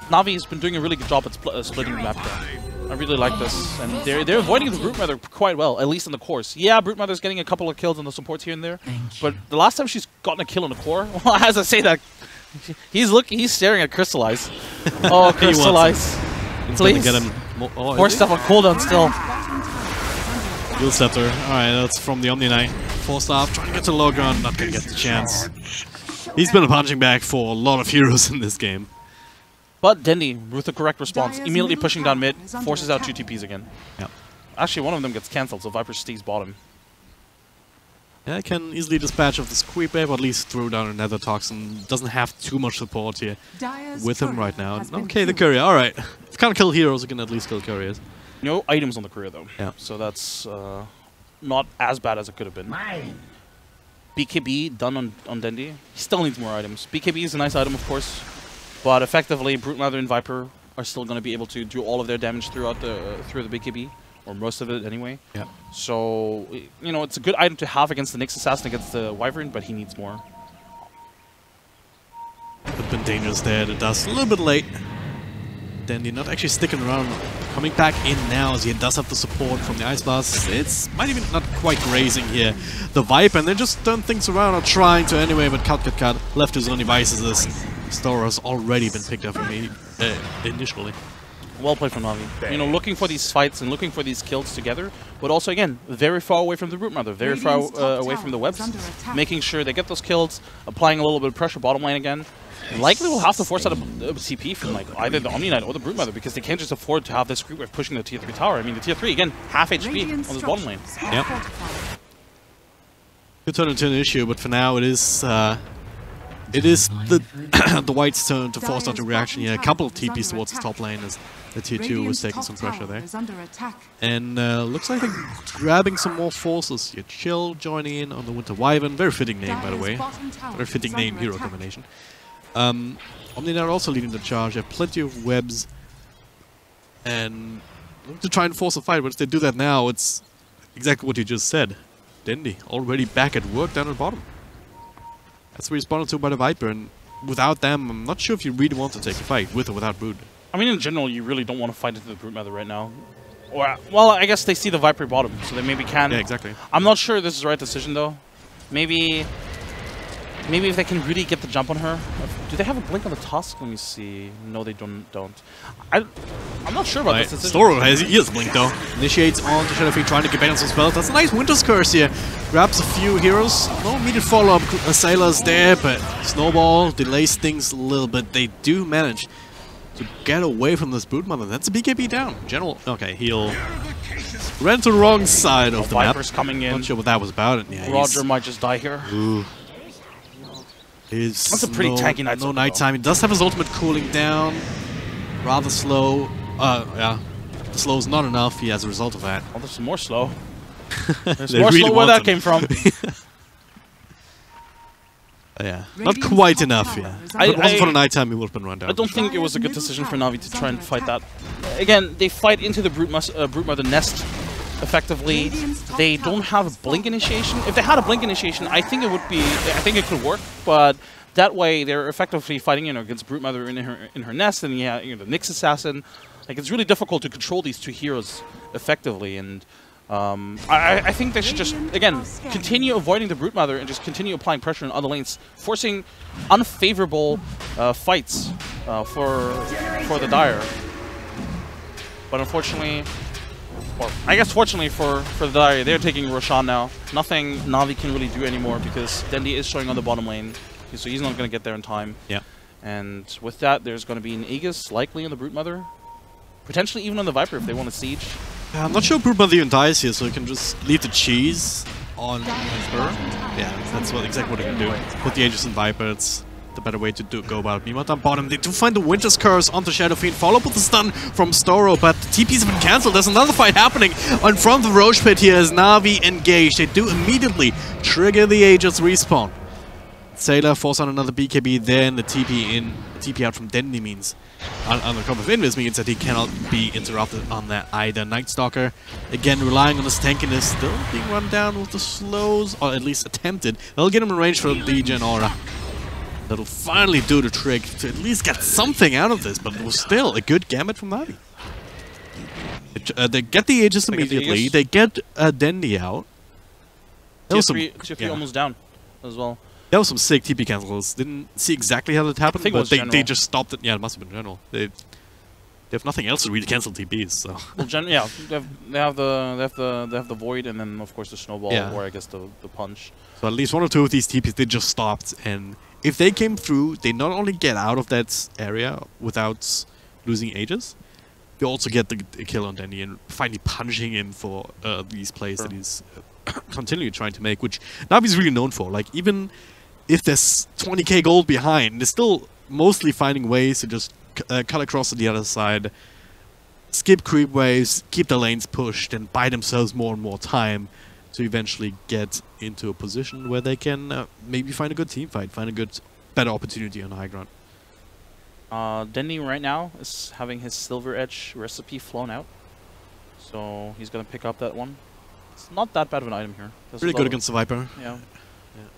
Navi has been doing a really good job at splitting the map there. I really like this, and they're avoiding the Broodmother quite well, at least in the cores. Yeah, Broodmother's getting a couple of kills on the supports here and there, but the last time she's gotten a kill on the core, well, as I say that, he's staring at Crystallize. Oh, Crystallize, please. Get him more stuff on cooldown still.
Dual Scepter. All right, that's from the Omni Knight. 4-star, trying to get to the low ground, not gonna get the chance. He's been a punching bag for a lot of heroes in this game.
But Dendy, with the correct response, immediately pushing down mid, forces out 2 TPs again.
Yep.
Actually, one of them gets cancelled, so Viper stays bottom.
Yeah, can easily dispatch of this creep wave, or at least throw down another toxin. Doesn't have too much support here
Dire's
with him
courier
right now.
has been
Okay, the
killed.
courier, alright. If you can't kill heroes, you can at least kill couriers.
No items on the career though.
Yeah.
So that's not as bad as it could have been. BKB done on Dendi. He still needs more items. BKB is a nice item, of course, but effectively, Brute Mother and Viper are still going to be able to do all of their damage throughout through the BKB, or most of it anyway.
Yeah.
So you know, it's a good item to have against the Nyx Assassin, against the Wyvern, but he needs more.
Could have been dangerous there. The dust a little bit late. Dendi not actually sticking around. Coming back in now as he does have the support from the Ice Blast. It's might even not quite grazing here. The Viper, and they just turn things around, or trying to anyway, but cut. Left to his own devices as Stora's already been picked up from me initially.
Well played from NaVi. You know, looking for these fights and looking for these kills together, but also, again, very far away from the Brute Mother, very far away from the webs, making sure they get those kills, applying a little bit of pressure bottom lane again. Likely will have to force out a CP from like either the Omni Knight or the Brute Mother, because they can't just afford to have this creep wave pushing the tier 3 tower. I mean, the tier 3, again, half HP on this bottom lane.
Yep. Could turn into an issue, but for now it is the the White's turn to force out a reaction here. A couple of TPs towards the top lane as the tier 2 was taking some pressure there. And looks like they're grabbing some more forces here. Chill joining in on the Winter Wyvern. Very fitting name, by the way. Very fitting name, hero combination. Omni Knight also leading the charge. They have plenty of webs. And look to try and force a fight, but if they do that now, it's exactly what you just said. Dendi already back at work down at bottom. That's responded to by the Viper, and without them, I'm not sure if you really want to take a fight, with or without Brood.
I mean, in general, you really don't want to fight into the Brute Mother right now. Or, well, I guess they see the Viper bottom, so they maybe can.
Yeah, exactly.
I'm not sure this is the right decision, though. Maybe if they can really get the jump on her. Do they have a blink on the Tusk? Let me see. No, they don't. I'm not sure about this decision.
Storo has blink though. Initiates on to Shadow Fiend, trying to get back on some spells. That's a nice Winter's Curse here. Grabs a few heroes. No immediate follow-up. Sailors there, but Snowball delays things a little bit. They do manage to get away from this Brood Mother. That's a BKB down. General. Okay, he'll ran to the wrong side of the map.
Viper's coming in.
Not sure what that was about. Yeah,
Roger might just die here.
Ooh. That's
a pretty tanky night.
No nighttime. He does have his ultimate cooling down. Rather slow. Yeah. The slow is not enough as a result of that.
Oh, there's some more slow. There's
They
more
really
slow where that
want
came from.
Yeah. Not quite enough, yeah. If it wasn't for the nighttime, he would have been run down.
I don't think it was a good decision for NaVi to try and fight that. Again, they fight into the Brute Mother nest effectively. They don't have a blink initiation. If they had a blink initiation, I think it could work, but that way they're effectively fighting against Brute Mother in her nest, and yeah, the Nyx Assassin. Like, it's really difficult to control these two heroes effectively, and I think they should just, again, continue avoiding the Brute Mother and just continue applying pressure on other lanes, forcing unfavorable fights for the Dire. But unfortunately, or I guess fortunately for the Dire, they're taking Roshan now. Nothing NaVi can really do anymore because Dendi is showing on the bottom lane, so he's not going to get there in time.
Yeah.
And with that, there's going to be an Aegis likely on the Brute Mother. Potentially even on the Viper if they want to siege.
I'm not sure Brood Mother even dies here, so you can just leave the cheese on her. Yeah, that's exactly what you can do. Put the Aegis in Viper, it's the better way to go about it. Meanwhile, down bottom, they do find the Winter's Curse onto Shadow Fiend, follow up with the stun from Storo, but the TP's have been cancelled. There's another fight happening in front of the Roche Pit here as NaVi engaged. They do immediately trigger the Aegis respawn. Sailor force on another BKB, then the TP out from Dendi means on the cover of Invis means that he cannot be interrupted on that either. Night Stalker, again relying on his tankiness, still being run down with the slows, or at least attempted. They'll get him in range for the Legion Aura. That'll finally do the trick to at least get something out of this, but it was still a good gambit from NaVi. They get the Aegis immediately, they get Dendi out.
Tier 3 almost down as well.
There was some sick TP cancels. Didn't see exactly how that happened, but they just stopped it. Yeah, it must have been general. They have nothing else to really cancel TPs. So
well, yeah, they have the void, and then of course the snowball, or I guess the punch.
So at least one or two of these TPs they just stopped, and if they came through, they not only get out of that area without losing Aegis, they also get the kill on Dendi and finally punishing him for these plays that he's continue trying to make, which NaVi's really known for. Like, even if there's 20k gold behind, they're still mostly finding ways to just cut across to the other side, skip creep waves, keep the lanes pushed, and buy themselves more and more time to eventually get into a position where they can maybe find a good team fight, find a better opportunity on the high ground.
Dendy right now is having his Silver Edge recipe flown out, so he's gonna pick up that one. It's not that bad of an item here.
Pretty good against the Viper.
Yeah.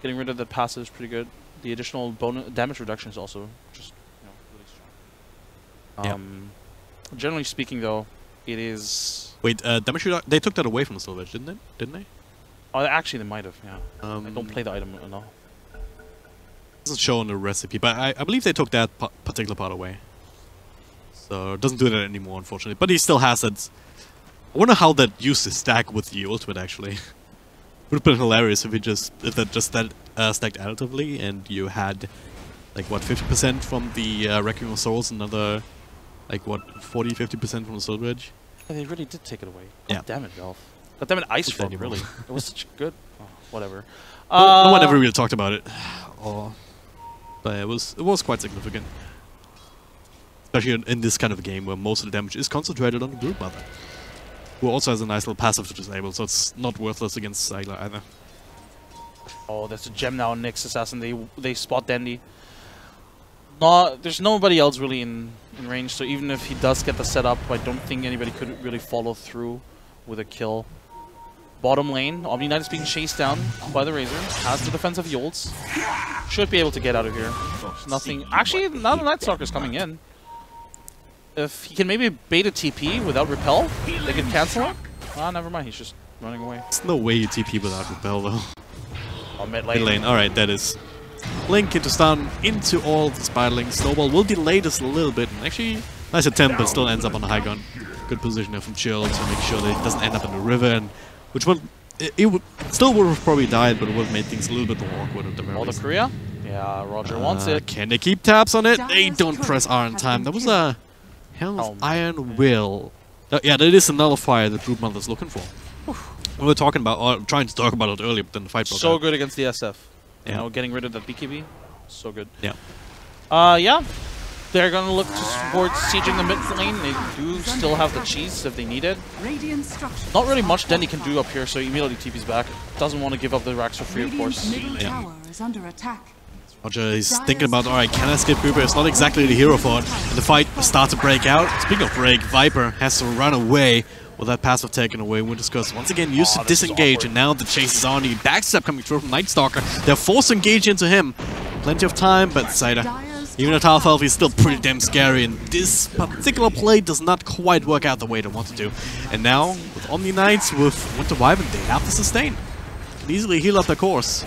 Getting rid of the passive is pretty good. The additional bonus damage reduction is also just really strong. Generally speaking, though, it is.
Wait, damage reduction? They took that away from the Silver Edge, didn't they?
Oh, actually, they might have. Yeah. I don't play the item enough.
Doesn't show on the recipe, but I believe they took that particular part away. So it doesn't do that anymore, unfortunately. But he still has it. I wonder how that used to stack with the ultimate, actually. Would have been hilarious if that just stacked additively, and you had like what 50% from the Requiem of Souls, another like what 40-50% from the Silver Edge.
Yeah, they really did take it away.
Yeah.
God damn it, Valve. God damn it, Ice Front, really. It was such a good. Oh, whatever.
No one ever really talked about it. But it was quite significant, especially in this kind of a game where most of the damage is concentrated on the Brood Mother, who also has a nice little passive to disable, so it's not worthless against Sylar either.
Oh, there's a gem now on Nyx Assassin. They spot Dendy. There's nobody else really in range, so even if he does get the setup, I don't think anybody could really follow through with a kill. Bottom lane, Omni Knight is being chased down by the Razor. Has the defensive Yolds. Should be able to get out of here. There's nothing. Actually, now the Night Stalker's coming in. If he can maybe bait a TP without repel, they can cancel it. Ah, never mind. He's just running away.
There's no way you TP without repel though.
Oh, mid
Mid lane. Alright, that is. Blink into stun, into all the Spiderling. Snowball will delay this a little bit. And actually, nice attempt, but still ends up on the high ground. Good position there from Chill to make sure that it doesn't end up in the river. And which would still would have probably died, but it would have made things a little bit more awkward at the very least.
the Korea? Yeah, Roger wants it.
Can they keep tabs on it? They don't press R in time. That was a Helm's Iron Will. Yeah, that is a nullifier that Brood Mother's looking for. We were talking about, or trying to talk about it earlier, but then the fight broke
So
out.
good against the SF.
Yeah.
You know, getting rid of that BKB. So good.
Yeah.
Yeah. They're gonna look towards sieging the mid lane. They do still have the cheese if they need it. Not really much Dendy can do up here, so immediately TP's back. Doesn't want to give up the racks for free, of course.
Tower is under attack.
Roger is thinking about, alright, can I skip Cooper? It's not exactly the hero for it. And the fight starts to break out. Speaking of break, Viper has to run away with that passive taken away. Winter's Curse once again used to disengage, and now the chase is on. The backstep coming through from Night Stalker. They're forced to engage into him. Plenty of time, but Cider, even at half health, he's still pretty damn scary, and this particular play does not quite work out the way they want to do. And now, with Omni Knights, with Winter Wyvern, they have to sustain. Can easily heal up their course.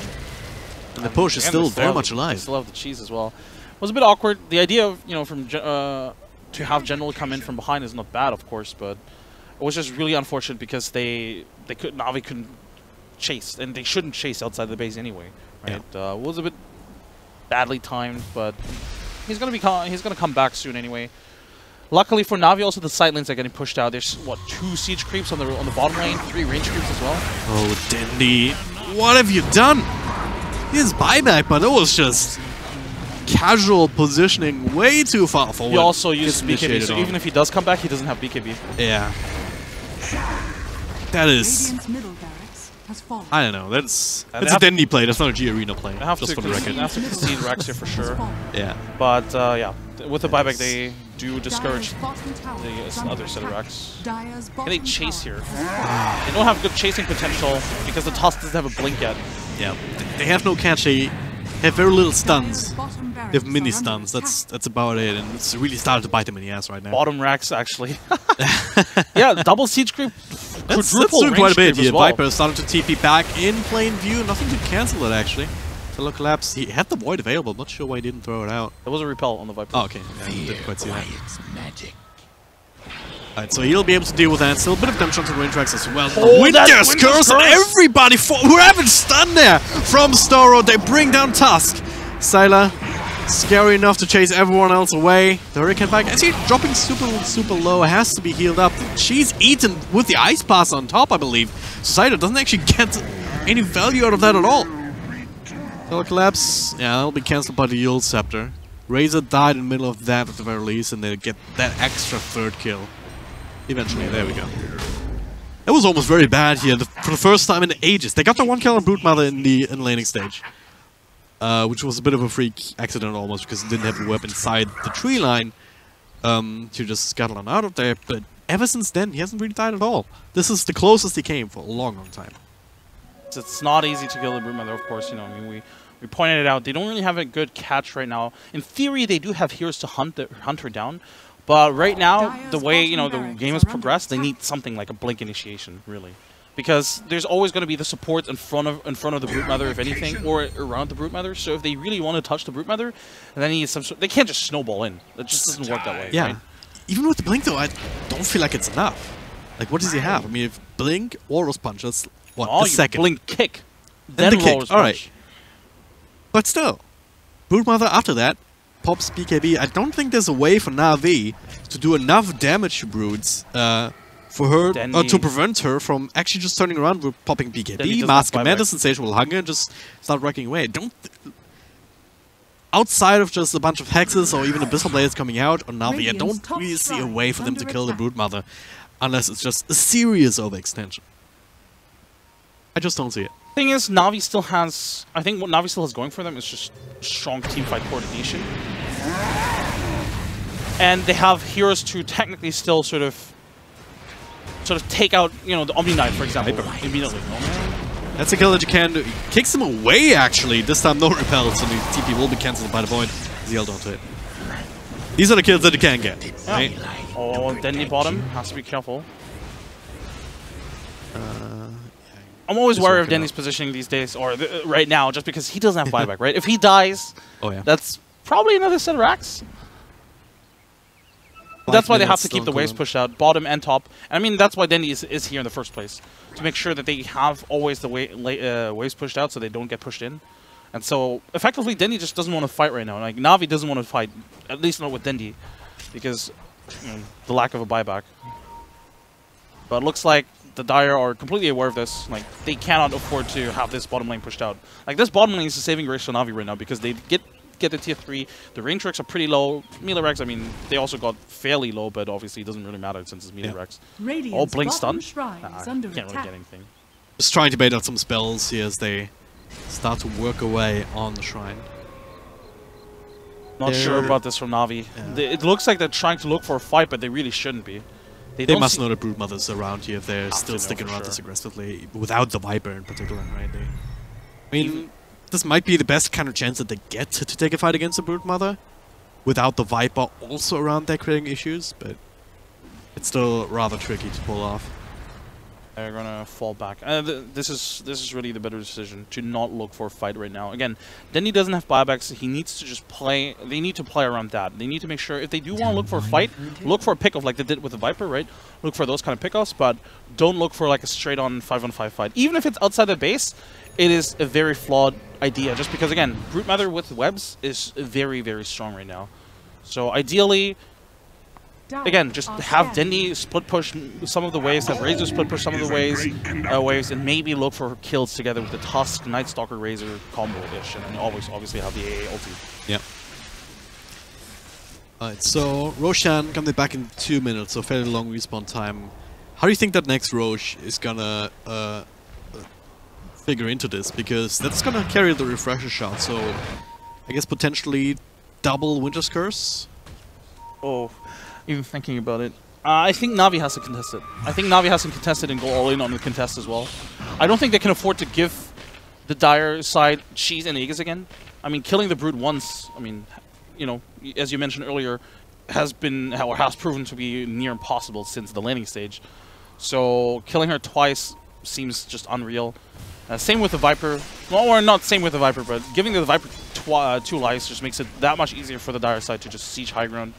And the push is still very much alive.
They still have the cheese as well. It was a bit awkward. The idea of, to have General come in from behind is not bad, of course, but it was just really unfortunate because NaVi couldn't chase, and they shouldn't chase outside the base anyway. Right?
Yeah.
It was a bit badly timed, but he's gonna come back soon anyway. Luckily for NaVi, also the side lanes are getting pushed out. There's what, 2 siege creeps on the bottom lane, 3 range creeps as well.
Oh, Dendy, what have you done? His buyback, but it was just casual positioning way too far forward.
He also used BKB, so even if he does come back, he doesn't have BKB.
Yeah. That is...
Radiant's middle barracks has fallen.
I don't know, that's a Dendy play, that's not a G Arena play, just for the record.
They have to concede Rex here for sure.
Yeah.
But, yeah, with the buyback, they do discourage the other set of Rex. Can they chase here? They don't have good chasing potential because the Tusk doesn't have a blink yet.
Yeah, they have no catch, they have very little stuns. They have mini stuns, that's about it, and it's really started to bite them in the ass right now.
Bottom racks, actually. Yeah, double siege creep.
That's doing quite a bit. The Viper is starting to TP back in plain view, nothing to cancel it actually. Tele collapse, he had the Void available, not sure why he didn't throw it out.
There was a repel on the Viper.
Oh, okay, yeah, I didn't quite see that. Alright, so he'll be able to deal with that. Still a bit of damage onto the range tracks as well.
Oh,
Winter's Curse on everybody! We're having stun there from Storo. They bring down Tusk. Sylar scary enough to chase everyone else away. The Hurricane Bike, I see it dropping super low, has to be healed up. She's eaten with the Ice Blast on top, I believe. Society doesn't actually get any value out of that at all. Solar Collapse, yeah, that'll be cancelled by the Yule Scepter. Razor died in the middle of that at the very least, and they get that extra third kill. Eventually, there we go. It was almost very bad here for the first time in ages. They got the 1 kill on Broodmother in the laning stage. Which was a bit of a freak accident almost, because it didn't have a web inside the tree line to just scuttle on out of there. But ever since then, he hasn't really died at all. This is the closest he came for a long time.
It's not easy to kill the Broodmother, of course. You know, I mean, we pointed it out. They don't really have a good catch right now. In theory, they do have heroes to hunt her down. But right now, the way, you know, the game has progressed, they need something like a Blink Initiation, really. Because there's always going to be the support in front of the Broodmother, if anything, or around the Broodmother. So if they really want to touch the Broodmother, then they need some they can't just snowball in. It just doesn't work that way.
Yeah.
Right?
Even with the Blink, though, I don't feel like it's enough. Like, what does he have? I mean, if Blink or Rose Punch, that's what, the second.
Blink kick. Then
the kick.
Rose
All right.
Punch.
But still, Broodmother after that pops BKB. I don't think there's a way for NaVi to do enough damage to Broods for her to prevent her from actually just turning around with popping BKB, Mask Commander, Sensational Hunger, and just start wrecking away. Outside of just a bunch of hexes or even Abyssal Blades coming out on NaVi, I don't really see a way for them to kill the Broodmother unless it's just a serious overextension. I just don't see it.
Thing is, NaVi still has... I think what NaVi still has going for them is just strong teamfight coordination. And they have heroes to technically still sort of take out, you know, the Omni Knight, for example, immediately.
That's a kill that you can do. He kicks him away, actually. This time no repel, so the TP will be cancelled by the Void. ZL don't hit. These are the kills that you can get.
Yeah. Right? Oh, Dendy bottom. Has to be careful. I'm always wary of Denny's positioning these days, or right now, just because he doesn't have buyback, right? If he dies, that's probably another set of racks. That's why they have to keep the waves pushed out, bottom and top. And I mean, that's why Dendy is here in the first place, to make sure that they have always the waves pushed out so they don't get pushed in. And so, effectively, Dendy just doesn't want to fight right now. Like, NaVi doesn't want to fight, at least not with Dendy, because the lack of a buyback. But it looks like the Dire are completely aware of this. Like, they cannot afford to have this bottom lane pushed out. Like, this bottom lane is a saving grace for NaVi right now, because they get the tier 3. The range Rex are pretty low. Melee Rex, I mean, they also got fairly low, but obviously it doesn't really matter since it's Melee Rex. Oh, Blink stun? Can't really get anything.
Just trying to bait out some spells here as they start to work away on the Shrine.
Not sure about this from NaVi. Yeah. It looks like they're trying to look for a fight, but they really shouldn't be.
They must know that Broodmother's around here if they're still sticking around this aggressively, without the Viper in particular, right? I mean, this might be the best kind of chance that they get to take a fight against the Broodmother, without the Viper also around there creating issues, but it's still rather tricky to pull off.
They're gonna fall back. This is really the better decision, to not look for a fight right now. Again, Denny doesn't have buybacks. He needs to just play. They need to play around that. They need to make sure, if they do want to look for a fight, look for a pick-off like they did with the Viper, right? Look for those kind of pick-offs, but don't look for like a straight-on 5-on-5 fight. Even if it's outside the base, it is a very flawed idea, just because, again, Broodmother with webs is very, very strong right now. So ideally, again, just have Dendy split push some of the waves, have Razor split push some of the waves, and maybe look for kills together with the Tusk, Night Stalker, Razor combo-ish, and then obviously have the AA ulti.
Yeah. Alright, so Roshan coming back in 2 minutes, so fairly long respawn time. How do you think that next Rosh is gonna figure into this? Because that's gonna carry the refresher shot, so I guess potentially double Winter's Curse?
Oh. Even thinking about it, I think NaVi has to contest it. I think NaVi has to contest it and go all in on the contest as well. I don't think they can afford to give the Dire side cheese and Aegis again. I mean, killing the Brood once, I mean, you know, as you mentioned earlier, has proven to be near impossible since the landing stage. So killing her twice seems just unreal. Same with the Viper. Well, or not same with the Viper, but giving the Viper 2 lives just makes it that much easier for the Dire side to just siege high ground.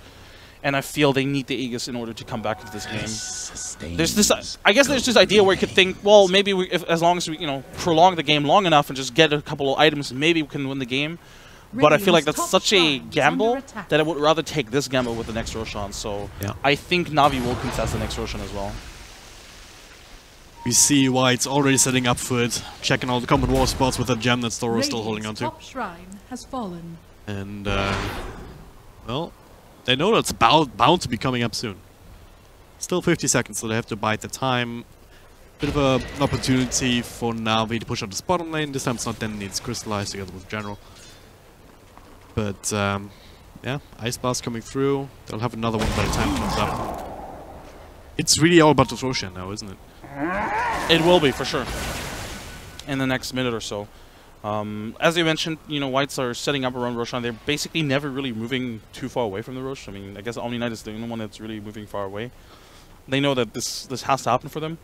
And I feel they need the Aegis in order to come back into this game. There's this, I guess there's this idea where you could think, well, maybe as long as we, you know, prolong the game long enough and just get a couple of items, maybe we can win the game. But I feel like that's
Radiant's
such
top
a
shrine is
gamble
under attack.
that I would rather take this gamble with the next Roshan. So
Yeah.
I think Navi will contest the next Roshan as well.
We see White's already setting up for it, checking all the common war spots with a gem that Storo's still holding on
Radiant's
to.
top shrine has fallen.
And, well, they know that's bound to be coming up soon. Still 50 seconds, so they have to bide the time. Bit of an opportunity for Navi to push out the bottom lane. This time it's not Denny, it's Crystallized together with General. But, yeah, Ice Blast coming through. They'll have another one by the time it comes up. It's really all about the Roshan now, isn't it?
It will be, for sure, in the next minute or so. As you mentioned, you know, Whites are setting up around Roshan. They're basically never really moving too far away from the Rosh. I mean, I guess Omni Knight is the only one that's really moving far away. They know that this has to happen for them.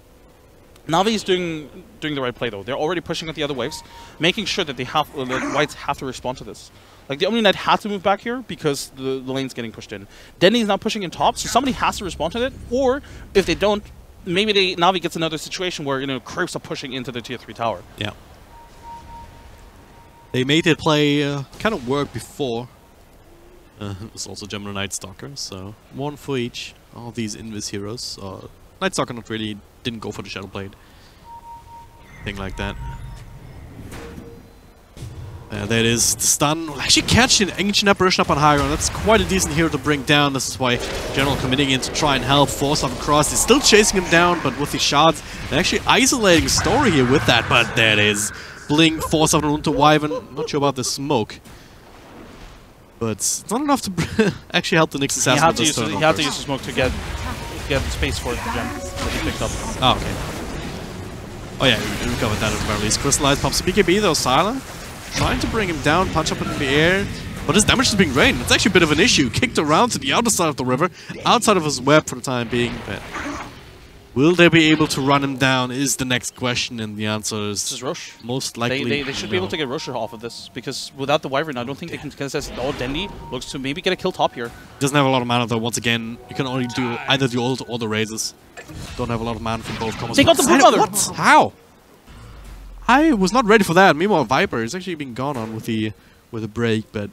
Navi is doing the right play, though. They're already pushing with the other waves, making sure that that Whites have to respond to this. Like, the Omni Knight has to move back here because the lane's getting pushed in. Denny is now pushing in top, so somebody has to respond to it. Or, if they don't, maybe Navi gets another situation where, you know, creeps are pushing into the tier 3 tower.
Yeah. They made it play kind of work before. It was also Gemini Night Stalker, so one for each. All these Invis heroes. Night Stalker not really didn't go for the Shadow Blade. Thing like that. There it is. The stun will actually catch an Ancient Apparition up on high ground. That's quite a decent hero to bring down. This is why General committing in to try and help force him across. He's still chasing him down, but with the shots, they're actually isolating Story here with that. But there it is. Blink, force up onto Wyvern. Not sure about the smoke. But it's not enough to actually help the Nyx assassin.
He had to use the smoke to get space for the gem that he picked up.
Oh, okay. Oh yeah, we recovered that at the very least. Crystallized pops the BKB though, Silent. Trying to bring him down, punch up in the air. But his damage is being drained. It's actually a bit of an issue. Kicked around to the other side of the river, outside of his web for the time being. But will they be able to run him down is the next question, and the answer is
This is Rosh.
most likely
They should be able to get Rosh off of this, because without the Wyvern, I don't think they can contest. Oh, Dendy looks to maybe get a kill top here.
Doesn't have a lot of mana though. Once again, you can only do either the ult or the raises. Don't have a lot of mana from both combos.
They got the Brood Mother!
What? How? I was not ready for that. Meanwhile, Viper is actually being gone on with the break, but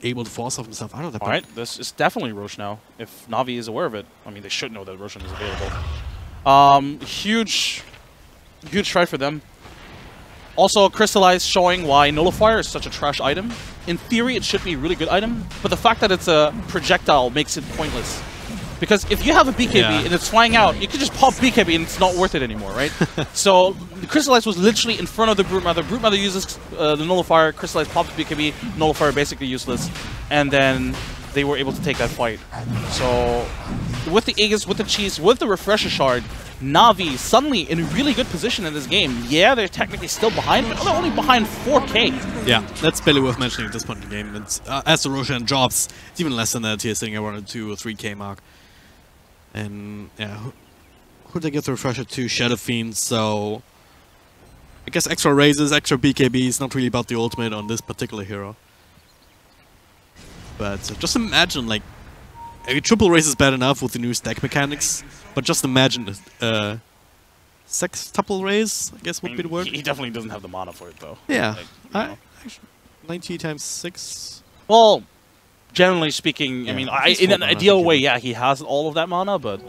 able to force off himself out of that.
Alright, this is definitely Rosh now, if Navi is aware of it. I mean, they should know that Roshan is available. Huge try for them. Also, Crystallized showing why Nullifier is such a trash item. In theory, it should be a really good item, but the fact that it's a projectile makes it pointless. Because if you have a BKB and it's flying out, you can just pop BKB and it's not worth it anymore, right? So, the Crystallized was literally in front of the Brute Mother. Brute Mother uses the Nullifier, Crystallized pops BKB, Nullifier basically useless. And then they were able to take that fight. So, with the Aegis, with the Cheese, with the Refresher Shard, Navi suddenly in a really good position in this game. Yeah, they're technically still behind, but they're only behind 4k.
Yeah, that's barely worth mentioning at this point in the game. It's, as the Roshan drops, it's even less than that here, sitting around the 2 or 3k mark. And yeah, who'd they get the Refresher to? Shadow Fiend, so I guess extra raises, extra BKBs, not really about the ultimate on this particular hero. But just imagine, like, a triple raise is bad enough with the new stack mechanics, but just imagine sextuple raise, I guess would be the word.
He definitely doesn't have the mana for it, though.
Yeah,
Like,
actually, 90 times 6.
well, generally speaking, I
Yeah,
mean,
he's
in
full
an
mana,
ideal
thank you.
way, yeah, he has all of that mana, but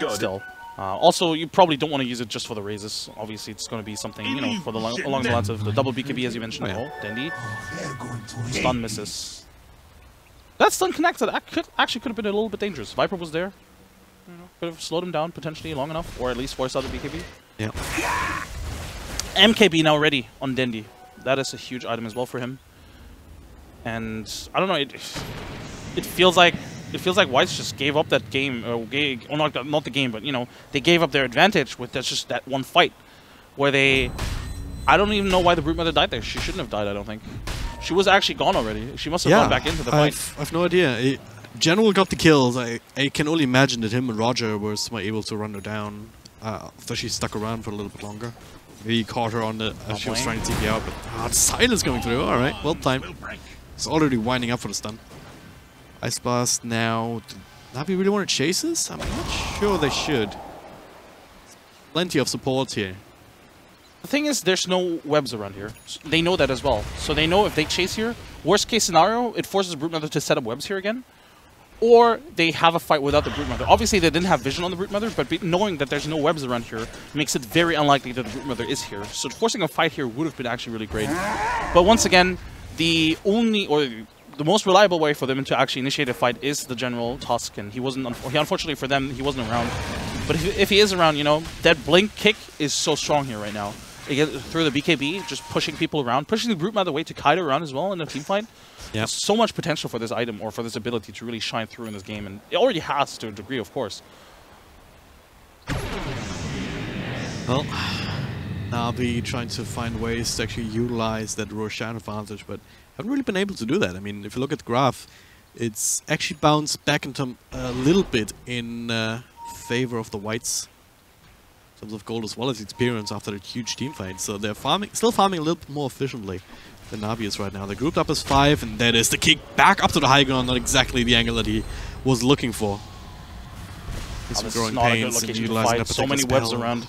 still. Also, you probably don't want to use it just for the raises. Obviously, it's going to be something, you know, for along the lines of the double BKB, as you mentioned.
Oh, yeah.
Oh, Dendy. Stun misses. That stun connected actually could have been a little bit dangerous. Viper was there. You know, could have slowed him down potentially long enough, or at least forced out the BKB.
Yeah.
MKB now ready on Dendy. That is a huge item as well for him. And I don't know, it feels like Whites just gave up that game, or not the game, but you know, they gave up their advantage with just that one fight, where I don't even know why the Brute Mother died there. She shouldn't have died, I don't think. She was actually gone already. She must have gone back into the fight.
I've no idea. General got the kills. I can only imagine that him and Roger were somehow able to run her down after she stuck around for a little bit longer. He caught her on the as she was trying to TP out, but the silence coming through. All right, well timed. It's already winding up for the stun. Ice Blast now. Navi really want to chase this? I'm not sure they should. Plenty of support here.
The thing is, there's no webs around here. They know that as well. So they know if they chase here, worst case scenario, it forces Brute Mother to set up webs here again. Or they have a fight without the Brute Mother. Obviously, they didn't have vision on the Brute Mother, but knowing that there's no webs around here makes it very unlikely that the Brute Mother is here. So forcing a fight here would have been actually really great. But once again, the only, or the most reliable way for them to actually initiate a fight is the General Tusk, and he wasn't, unfortunately for them, he wasn't around. But if he is around, you know, that blink kick is so strong here right now. Again, through the BKB, just pushing people around, pushing the Brute Mother way to Kaido around as well in a team fight.
Yep.
So much potential for this item, or for this ability to really shine through in this game, and it already has to a degree, of course.
Well, NaVi trying to find ways to actually utilize that Ro8 advantage, but haven't really been able to do that. I mean, if you look at the graph, it's actually bounced back into a little bit in favor of the whites in terms of gold as well as experience after that huge team fight. So they're still farming a little bit more efficiently than NaVi is right now. They're grouped up as 5, and that is the kick back up to the high ground, not exactly the angle that he was looking for.
This is not a good location to fight. So many webs around.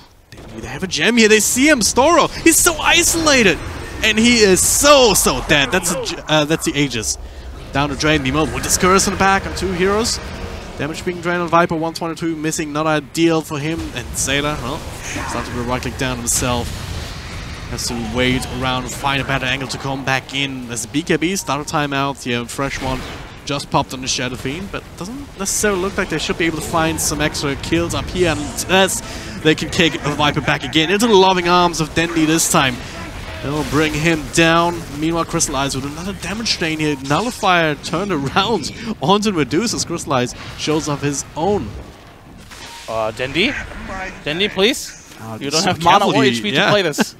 They have a gem here. They see him. Storo. He's so isolated, and he is so dead. That's the Aegis. Down to drain the mode with this curse in the back on 2 heroes. Damage being drained on Viper. 122 missing. Not ideal for him. And Sailor, well, starts to right click down himself. Has to wait around and find a better angle to come back in. As the BKB start a timeout. Yeah, fresh one just popped on the Shadow Fiend, but doesn't necessarily look like they should be able to find some extra kills up here unless they can kick a Viper back again into the loving arms of Dendi this time. They'll bring him down. Meanwhile, Crystallize with another damage drain here. Nullifier turned around onto Medusa as Crystallize shows off his own.
Dendi? Dendi, please? You don't have mana or HP to play this.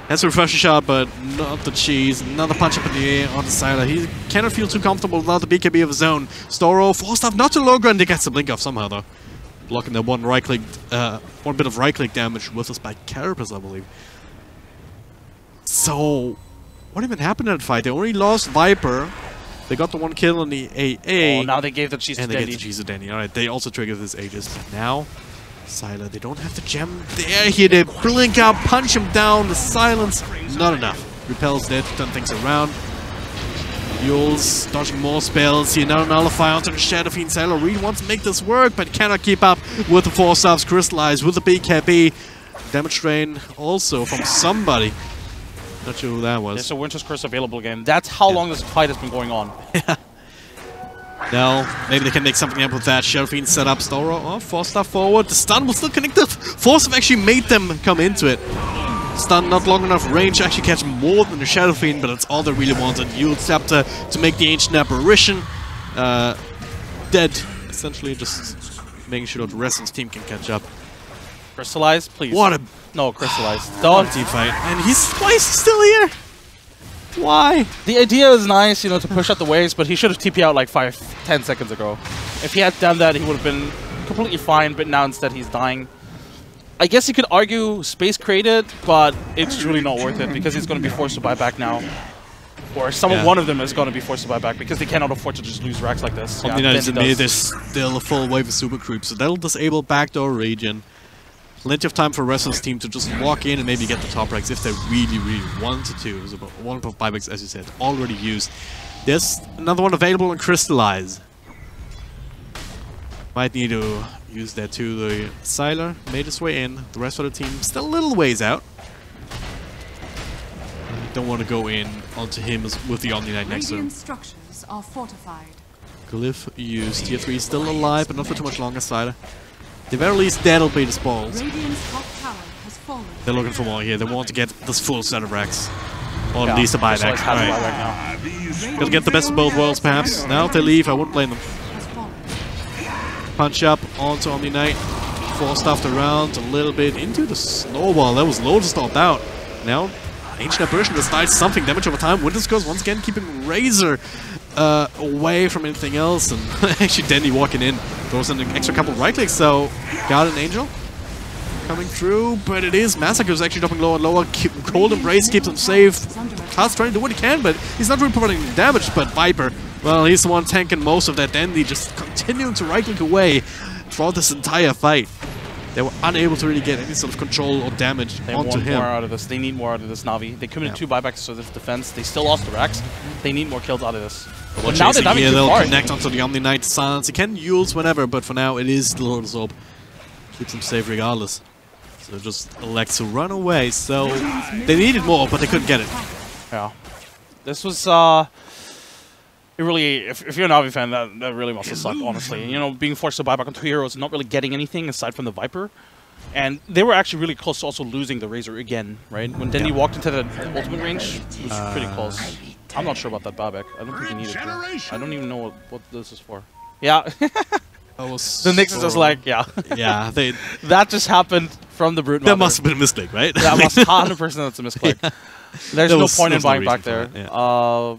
That's a refreshing shot, but not the cheese. Another punch up in the air on the side. He cannot feel too comfortable without the BKB of his own. Storo forced up not too low ground. He gets the blink off somehow, though. Blocking the one bit of right-click damage with us by Carapace, I believe. So, what even happened in that fight? They only lost Viper. They got the 1 kill on the AA.
Oh, now they gave the cheese to Dendi.
And they get the cheese to Dendi. Alright, they also triggered this Aegis. But now, Sylar, they don't have the gem there here. They blink out, punch him down. The silence, not enough. Repel's dead, turn things around. Yules dodging more spells here. Now Nullify onto the Shadow Fiend. Sylar really wants to make this work, but cannot keep up with the 4 subs. Crystallize with the BKB. Damage drain also from somebody. Not sure who that was.
There's a Winter's Curse available again. That's how long this fight has been going on.
Now, maybe they can make something up with that. Shadow Fiend set up Storo. Oh, 4-star forward. The stun will still connect. The Force have actually made them come into it. Stun not long enough range to actually catch more than the Shadow Fiend, but that's all they really wanted. Yule's Scepter to make the Ancient Apparition dead. Essentially just making sure that the rest of his team can catch up.
Crystallize, please.
What a...
No, Crystallize. Don't.
Team fight. And why is he still here? Why?
The idea is nice, you know, to push out the waves, but he should have TP out like 5-10 seconds ago. If he had done that, he would have been completely fine, but now instead he's dying. I guess you could argue space created, but it's really not worth it because he's going to be forced to buy back now. Or one of them is going to be forced to buy back because they cannot afford to just lose racks like this.
On the night there's still a full wave of super creeps, so that'll disable backdoor region. Plenty of time for the rest of his team to just walk in and maybe get the top ranks if they really wanted to. There's about 1 of buybacks, as you said, already used. There's another one available on Crystallize. Might need to use that too. The Sylar made his way in. The rest of the team still a little ways out. Don't want to go in onto him with the Omni Knight next to him.
Structures are fortified.
Glyph used. Tier 3 is still alive, but not for too much longer, Sylar. At the very least, that'll be the spoils. They're looking for more here. They want to get this full set of racks. Or at least a buyback. Right. Gotta get the best of both worlds, perhaps. Now if they leave, I wouldn't blame them. Punch up onto Omni Knight. 4 stuffed around a little bit into the snowball. That was low to start out. Now, Ancient Apparition decides something. Damage over time. Winter's Curse once again keeping Razor away from anything else. And actually, Dendi walking in throws in an extra couple of right clicks. So, Guardian Angel coming through, but it is Massacre's actually dropping lower and lower. Cold Embrace keeps him safe. Taz trying to do what he can, but he's not really providing damage. But Viper, well, he's the one tanking most of that. Dendi just continuing to right click away throughout this entire fight. They were unable to really get any sort of control or damage
They
onto
want
him.
more out of this. They need more out of this Navi. They committed
Yeah.
2 buybacks to this defense. They still lost the Rex. They need more kills out of this.
Well,
But now they're diving
here,
too
they'll
far.
connect onto the Omni Knight Silence. He can use whenever, but for now it is the Lotus Orb. Keeps him safe regardless. So just elects to run away. So they needed more, but they couldn't get it.
Yeah. This was, it really, if you're a Navi fan, that really must have sucked, honestly. You know, being forced to buy back on 2 heroes and not really getting anything aside from the Viper. And they were actually really close to also losing the Razor again, right? When Dendy walked into the ultimate range, it was pretty close. I'm not sure about that buyback. I don't think he needed to. I don't even know what this is for. Yeah. The Nyx is just like, yeah.
Yeah, they.
That just happened from the Brute
That
Mother.
must have been a mistake, right?
That must 100% that's a misclick. There's
There
no
was-
point in
there's no
buying back
reason
there.
for that,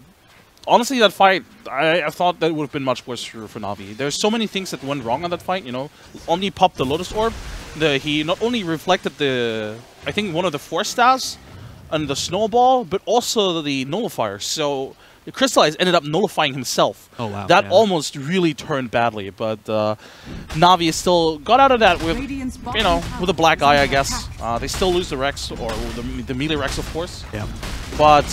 Honestly, that fight, I thought that would have been much worse for Navi. There's so many things that went wrong on that fight, you know. Omni popped the Lotus Orb. He not only reflected I think one of the Force Staffs and the Snowball, but also the Nullifier. So the Crystallize ended up nullifying himself.
Oh, wow.
That
yeah.
almost really turned badly, but Navi still got out of that with, you know, with a black eye, I guess. They still lose the Rex, or the melee Rex, of course.
Yeah.
But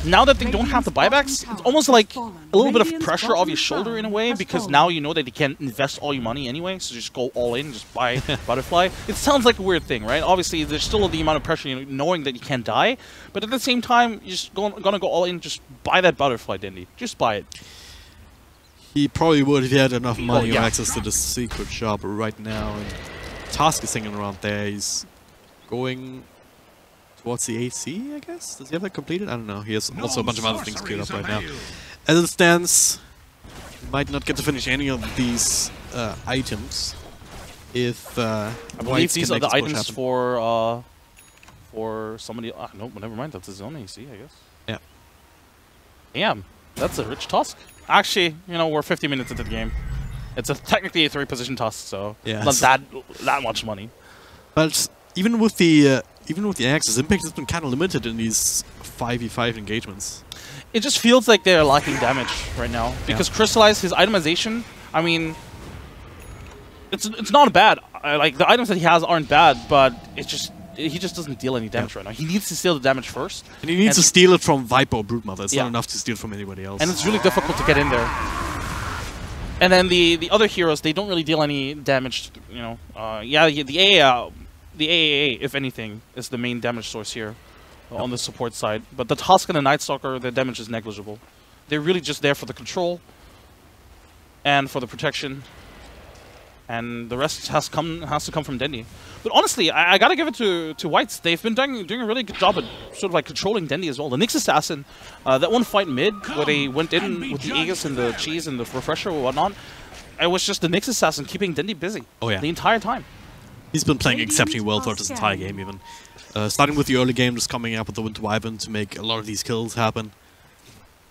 now that they don't have the buybacks, it's almost like a little bit of pressure off your shoulder in a way, because now you know that you can't invest all your money anyway, so just go all in, just buy Butterfly. It sounds like a weird thing, right? Obviously, there's still the amount of pressure, you know, knowing that you can't die, but at the same time, you're just gonna go all in, just buy that Butterfly, Dindy. Just buy it.
He probably would if he had enough money
yeah.
or access to the secret shop right now. And Task is singing around there. He's going towards the AC, I guess? Does he have that completed? I don't know. He has also a bunch of other things queued up right now. As it stands, he might not get to finish any of these items if
I believe these are the items for somebody. No, never mind. That's his own AC, I guess.
Yeah.
Damn, that's a rich tusk. Actually, you know, we're 50 minutes into the game. It's technically a 3-position tusk, so
Yeah,
not that much money.
But even with the axes, impact has been kind of limited in these 5v5 engagements.
It just feels like they're lacking damage right now because Crystallize, his itemization. I mean, it's not bad. Like the items that he has aren't bad, but it's just he just doesn't deal any damage right now. He needs to steal the damage first,
and he needs to steal it from Viper or Broodmother. It's
Yeah.
not enough to steal from anybody else.
and it's really difficult to get in there. And then the other heroes, they don't really deal any damage. You know, yeah, the AAA, if anything, is the main damage source here on the support side. But the Tusk and the Night Stalker, their damage is negligible. They're really just there for the control and for the protection, and the rest has to come from Dendy. But honestly, I gotta give it to Whites. They've been doing a really good job at sort of like controlling Dendy as well. The Nyx Assassin, that one fight mid where they went in with the Aegis and the cheese and the refresher or whatnot, it was just the Nyx Assassin keeping Dendy busy the entire time.
He's been playing exceptionally well throughout this entire game, even. Starting with the early game, just coming up with the Winter Wyvern to make a lot of these kills happen.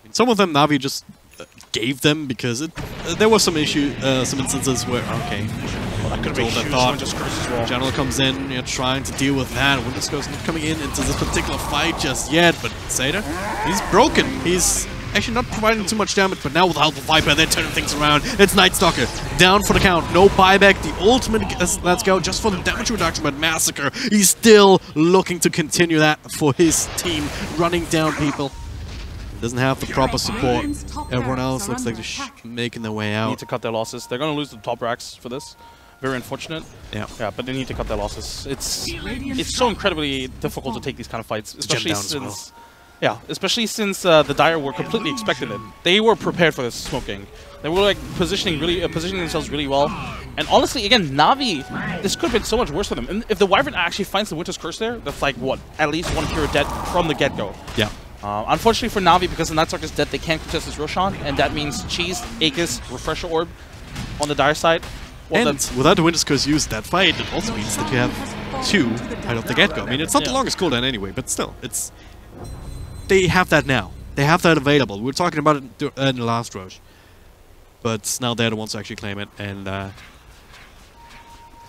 I mean, some of them Navi just gave them because there were some instances where, okay,
That could have been
Told that
huge
thought.
Winter's Curse as well.
General comes in, you're trying to deal with that. Winter's Curse not coming in into this particular fight just yet, but Seder, he's broken. He's actually not providing too much damage, but now with the help of Viper, they're turning things around. It's Night Stalker, down for the count, no buyback. The ultimate, let's go, just for the damage reduction, but Massacre, he's still looking to continue that for his team, running down people. Doesn't have the proper support. Everyone else looks like they're making their way
They
out.
need to cut their losses. They're going to lose the top racks for this. Very unfortunate.
Yeah.
Yeah, but they need to cut their losses. It's so incredibly difficult to take these kind of fights, especially
down as well.
since especially since the Dire were completely expecting it. They were prepared for this smoking. They were like positioning themselves really well. And honestly, again, Navi, this could have been so much worse for them. And if the Wyvern actually finds the Winter's Curse there, that's like what, at least one hero dead from the get-go.
Yeah.
Unfortunately for Navi, because the Night Stalker is dead, they can't contest this Roshan, and that means Cheese, Aegis, Refresher Orb on the Dire side. Well,
And without the Winter's Curse used that fight, it also means that you have two right off the get-go. I mean, it's not the longest cooldown anyway, but still, it's... They have that now. They have that available. We were talking about it in the last Roche. But now they're the ones to actually claim it, and it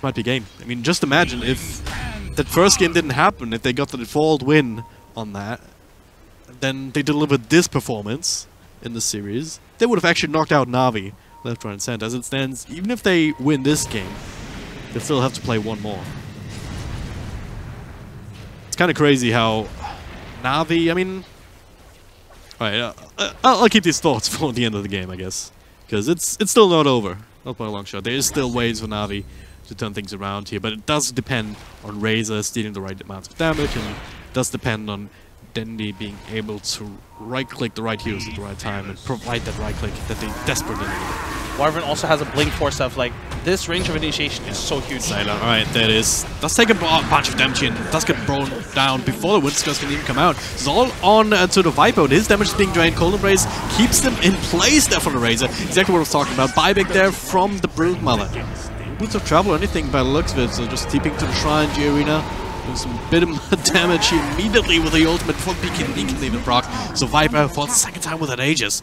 might be game. I mean, just imagine if that first game didn't happen, if they got the default win on that, then they delivered this performance in the series, they would have actually knocked out Navi left, right, and center. As it stands, even if they win this game, They still have to play one more. It's kind of crazy how NaVi, I mean... Alright, I'll keep these thoughts for the end of the game, I guess. Because it's still not over. Not by a long shot. There is still ways for NaVi to turn things around here, but it does depend on Razor dealing the right amounts of damage, and it does depend on Dendi being able to right-click the right heroes at the right time and provide that right-click that they desperately need.
Wyvern also has a blink force stuff. Like, this range of initiation is so huge.
Alright, there it is. Does take a bunch of damage and does get thrown down before the Winter Curse can even come out. It's all on to the Viper. His damage is being drained. Cold Embrace keeps them in place there for the Razor. Exactly what I was talking about. Buyback there from the Broodmother. Boots of Travel or anything by the looks of it, so just keeping to the Shrine, G-Arena. Doing some bit of damage immediately with the ultimate before he can even proc. So Viper for the second time without Aegis.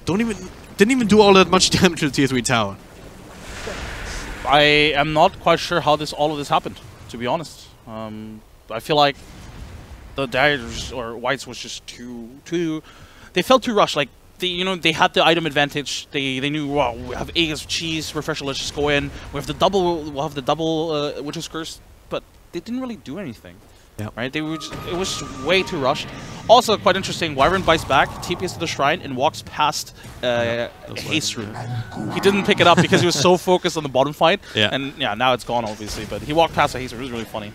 Didn't even do all that much damage to the tier 3 tower.
I am not quite sure how all of this happened, to be honest. I feel like the Dyers or Whites was just too they felt too rushed. Like they had the item advantage. They knew, wow, we have Aegis, Cheese, Refresher, let's just go in. We'll have the double Winter's Curse, but they didn't really do anything.
Yeah.
Right? It was just way too rushed. Also, quite interesting, Wyvern bites back, TPS to the Shrine, and walks past Haste Room. He didn't pick it up because he was so focused on the bottom fight.
Yeah.
And yeah, now it's gone, obviously, but he walked past a Haste Room. It was really funny.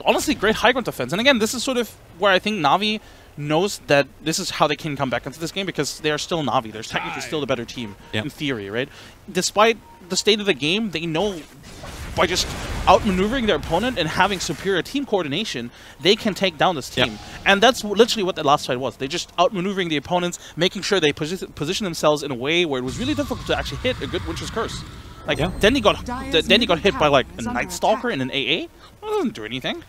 Honestly, great high ground defense. And again, this is sort of where I think NaVi knows that this is how they can come back into this game, because they are still NaVi. They're technically still the better team, in theory, right? Despite the state of the game, they know by just outmaneuvering their opponent and having superior team coordination, they can take down this team. And that's literally what the last fight was. They just outmaneuvering the opponents, making sure they position themselves in a way where it was really difficult to actually hit a good Winter's Curse. Like, Dendi got hit by like a Night Stalker and an AA. That doesn't do anything.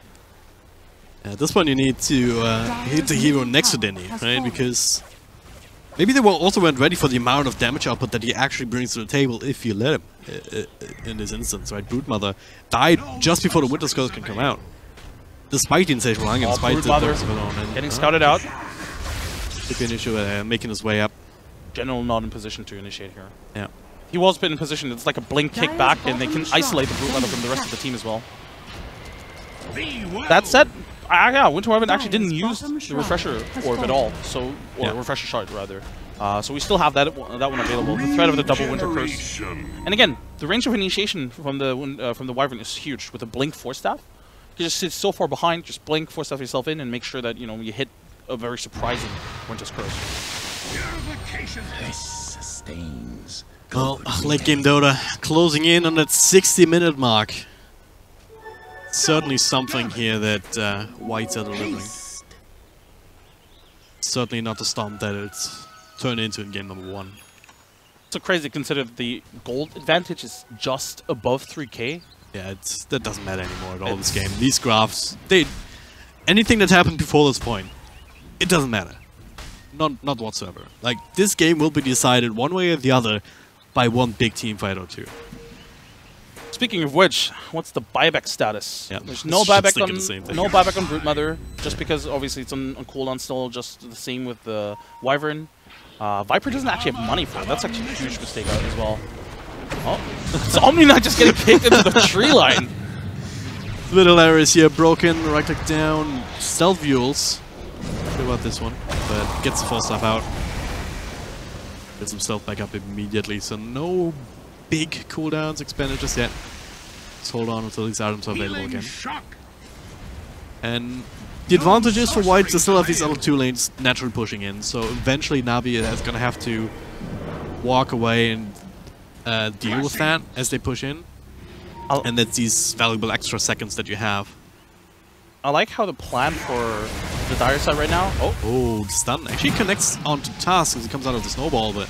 At this point, you need to hit the hero next to Dendi, right? Because maybe they also weren't ready for the amount of damage output that he actually brings to the table if you let him. In this instance, right? Broodmother died just before the Winter's Curse can come out, despite the Insatiable Hunger, despite the
getting scouted out.
Could be an issue making his way up.
General not in position to initiate here.
Yeah.
He was put in position. It's like a blink kick back, and they can isolate the Broodmother from the rest of the team as well. That said, yeah, Winter Wyvern actually didn't use the Refresher Orb at all, so Refresher Shard rather. So we still have that one available. The threat of the double Winter Curse, and again, the range of initiation from the Wyvern is huge with a blink Force Staff. You just sit so far behind, just blink Force Staff yourself in, and make sure that you hit a very surprising Winter's Curse.
This sustains.
Well, late game Dota closing in on that 60-minute mark. Certainly something here that Whites are delivering. Certainly not the stomp that it's turned into in game number 1.
So crazy considering the gold advantage is just above 3k.
Yeah, that doesn't matter anymore at all in this game. These graphs, anything that happened before this point, it doesn't matter. Not whatsoever. Like, this game will be decided one way or the other by one big team fight or two.
Speaking of which, what's the buyback status?
Yeah,
there's no buyback on Broodmother, just because obviously it's on cooldown still, just the same with the Wyvern. Viper doesn't actually have money for it. That's actually a huge mistake as well. Oh, it's Omni not just getting kicked into the tree line.
Little areas here broken, right click down, stealth vuels. Not sure about this one, but gets the full stuff out. Gets himself back up immediately, so no big cooldowns expended just yet. Let's hold on until these items are available again. And the advantage is for White to still have these other two lanes naturally pushing in, so eventually NaVi is going to have to walk away and deal with that as they push in. And that's these valuable extra seconds that you have.
I like how the plan for the Dire side right now...
Oh, the stun actually connects onto Task as he comes out of the snowball, but...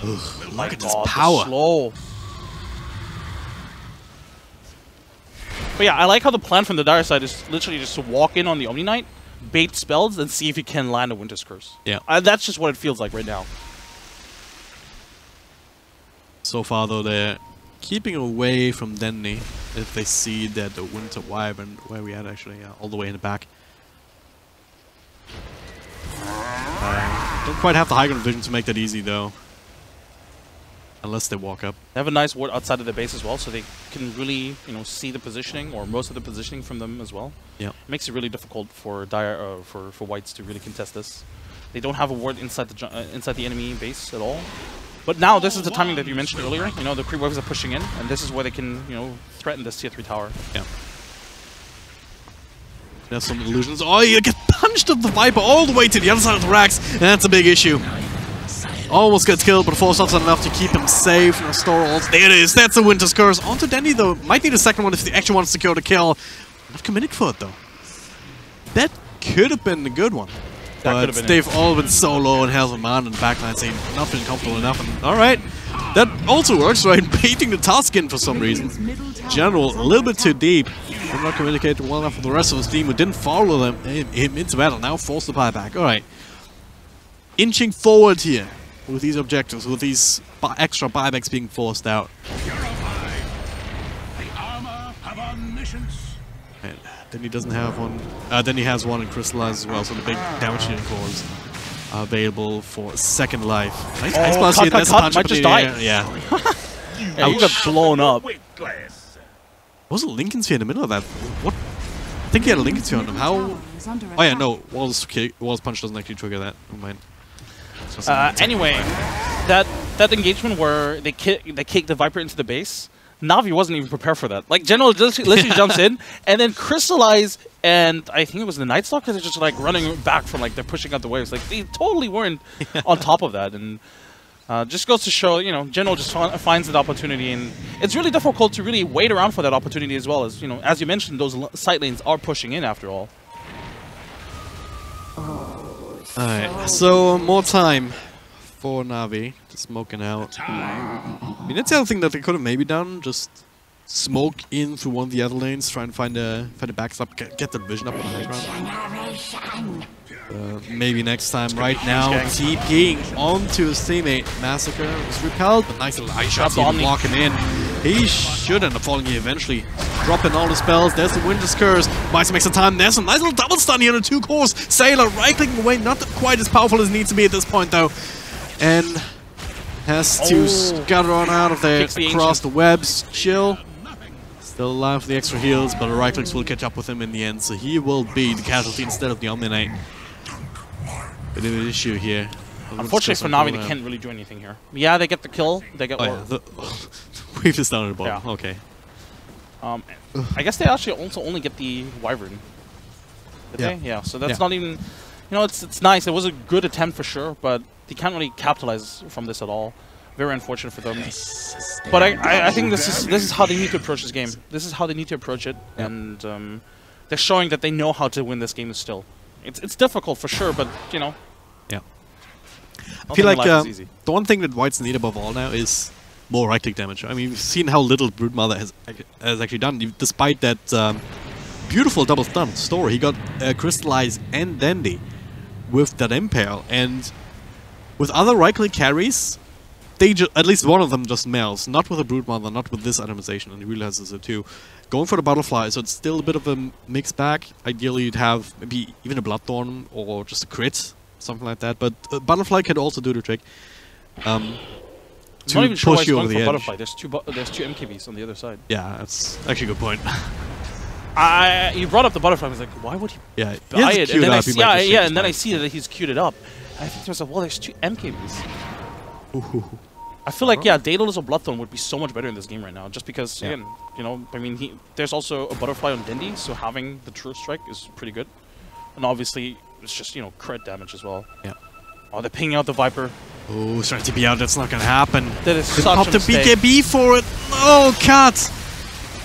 Ugh, look at this power!
Slow. But yeah, I like how the plan from the Dire side is literally just to walk in on the Omni Knight, bait spells, and see if you can land a Winter's Curse.
Yeah.
That's just what it feels like right now.
So far, though, they're keeping away from Dendi if they see that the Winter Wyvern, where we at actually, all the way in the back. Don't quite have the high ground vision to make that easy, though. unless they walk up.
They have a nice ward outside of the base as well, so they can really, see the positioning or most of the positioning from them as well.
Yeah,
Makes it really difficult for for whites to really contest this. They don't have a ward inside the enemy base at all. But now this is the timing that you mentioned earlier. The creep waves are pushing in, and this is where they can, threaten this tier 3 tower.
Yeah. There's some illusions. Oh, you get punched at the Viper all the way to the other side of the racks. That's a big issue. Almost gets killed, but force not enough to keep him safe. Store ults. There it is. That's a Winter's Curse. Onto Dandy, though. Might need a second one if they actually want to secure the kill. Not committed for it, though. That could have been a good one. But they've all been so low in health and man and backline saying not feeling comfortable enough. And alright, that also works, right? Baiting the task in for some reason. General, a little bit too deep. Did not communicate well enough with the rest of his team who didn't follow him into battle. Now forced to buy back. Alright. Inching forward here with these objectives, with these extra buybacks being forced out. And then he doesn't have one. Then he has one in Crystallize as well, so the big damage dealing cores are available for second life. Nice ice blast here. That's a punch.
Might just die.
Yeah.
Yeah, he got blown up.
Was it Lincoln Sphere in the middle of that? What? I think he had a Lincoln Sphere on him. How? Oh yeah, no. Wall's punch doesn't actually trigger that. Never mind.
Anyway, that engagement where they kick the Viper into the base, NaVi wasn't even prepared for that. Like, General literally jumps in, and then Crystallize, and I think it was the Night Stalkers are just like running back from like they're pushing out the waves. Like they totally weren't on top of that, and just goes to show, General just finds that opportunity, and it's really difficult to really wait around for that opportunity as well as as you mentioned, those side lanes are pushing in after all.
Alright, so more time for NaVi to smoking out. I mean, that's the other thing that they could have maybe done. Just smoke in through one of the other lanes, try and find a backstop, get the vision up on the next round. Maybe next time. Right now, TPing onto his teammate. Massacre was repelled, but nice little ice shots to block him in. He should end up falling here eventually. Dropping all the spells. There's the Winter's Curse. Might make some time. There's some nice little double stun here on the 2 cores. Sailor right-clicking away, not quite as powerful as it needs to be at this point though. And has to scatter on out of there across the webs. Chill. Still alive for the extra heals, but the right clicks will catch up with him in the end, so he will be the casualty instead of the Omni Knight. Bit of an issue here.
Unfortunately for NaVi, they can't really do anything here. Yeah, they get the kill. They get
the wave is down at the bottom.
Yeah.
Okay.
I guess they actually also only get the Wyvern. Did they? Yeah. So that's not even. It's nice. It was a good attempt for sure, but they can't really capitalize from this at all. Very unfortunate for them. But I think this is how they need to approach this game. This is how they need to approach it, and they're showing that they know how to win this game still. It's difficult for sure, but Yeah. I feel like
the one thing that whites need above all now is more right-click damage. I mean, we've seen how little Broodmother has actually done, despite that beautiful double stun story. He got Crystallize and Dandy with that Impale, and with other right-click carries, at least one of them just melts. Not with a Broodmother, not with this itemization, and he realizes it too. Going for the Butterfly, so it's still a bit of a mixed bag. Ideally, you'd have maybe even a Bloodthorn or just a crit, something like that. But Butterfly can also do the trick.
I'm not even sure why he's going for Butterfly.
There's
two MKBs on the other side.
Yeah, that's actually a good point.
You brought up the Butterfly. I was like, why would he buy it? And then I see that he's queued it up. And I think to myself, well, there's 2 MKBs. I feel like, Daedalus or Bloodthorn would be so much better in this game right now, just because, again, I mean, there's also a Butterfly on Dindy, so having the True Strike is pretty good. And obviously, it's just, crit damage as well.
Yeah.
Oh, they're pinging out the Viper.
Oh, trying to be out, that's not gonna happen.
That is such a mistake.
Pop the BKB for it. Oh, cut!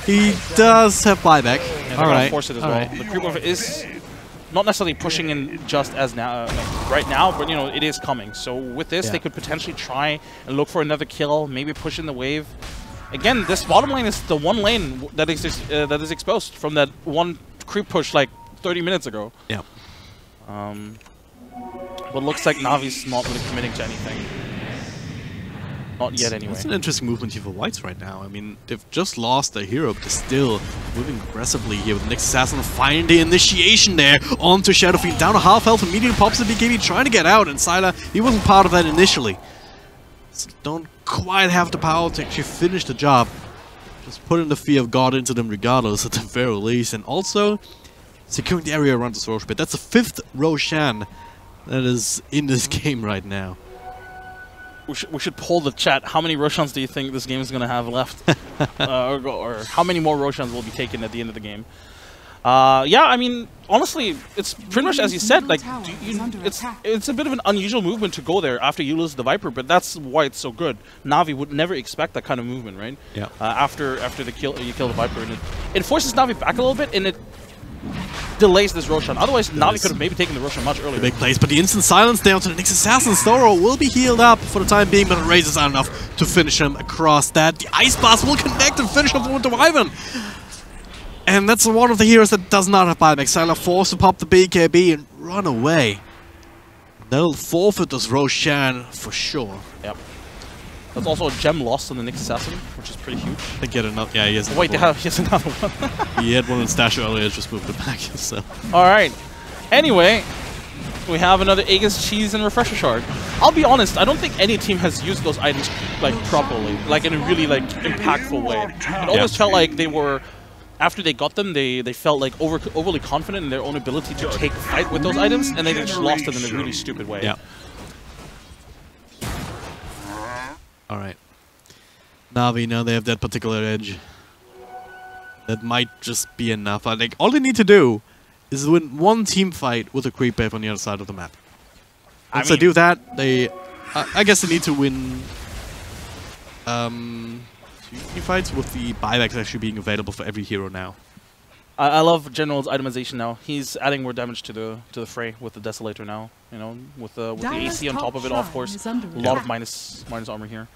He does have buyback.
Yeah, they're gonna force it as well. The creep wave is not necessarily pushing in just as now, right now, but it is coming. So with this, they could potentially try and look for another kill, maybe push in the wave. Again, this bottom lane is the one lane that is exposed from that one creep push like 30 minutes ago.
Yeah.
But looks like Navi's not really committing to anything. Not yet, anyway.
It's an interesting movement here for whites right now. I mean, they've just lost their hero, but they're still moving aggressively here with the next assassin. Find the initiation there onto Shadowfiend. Down to half health, immediately pops the BKB, trying to get out, and Sylar, he wasn't part of that initially. So don't quite have the power to actually finish the job. Just putting the fear of God into them regardless at the very least. And also securing the area around this Roche pit. That's the 5th Roshan that is in this game right now.
We should poll the chat. How many Roshans do you think this game is going to have left? Or how many more Roshans will be taken at the end of the game? Yeah, I mean, honestly, it's pretty much as you said. Like, it's a bit of an unusual movement to go there after you lose the Viper, but that's why it's so good. Navi would never expect that kind of movement, right?
Yeah.
After you kill the Viper, and it forces Navi back a little bit, and it delays this Roshan. Otherwise, Navi could have maybe taken the Roshan much earlier.
Big plays, but the instant silence down to the next assassin. Storo will be healed up for the time being, but the razors aren't enough to finish him across that. The Ice Blast will connect and finish him with the Wyvern. And that's one of the heroes that does not have buyback. Sylar forced to pop the BKB and run away. They'll forfeit this Roshan for sure.
Yep. There's also a gem lost on the Nyx Assassin, which is pretty huge.
They get another. Yeah, he has.
Oh, wait, he has another one.
He had one in stash earlier, just moved it back. So.
All right. Anyway, we have another Aegis Cheese and Refresher Shard. I'll be honest, I don't think any team has used those items like properly, like in a really like impactful way. It almost felt like they were. After they got them, they felt like overly confident in their own ability to take fight with those items, and they just lost them in a really stupid way.
Yeah. Alright. Navi, now they have that particular edge. That might just be enough. I think all they need to do is win one team fight with a creep wave on the other side of the map. Once they do that, they... I guess they need to win... 2 team fights with the buybacks actually being available for every hero now.
I love General's itemization now. He's adding more damage to the fray with the Desolator now. You know, with the AC on top of it, of course. A lot of minus armor here.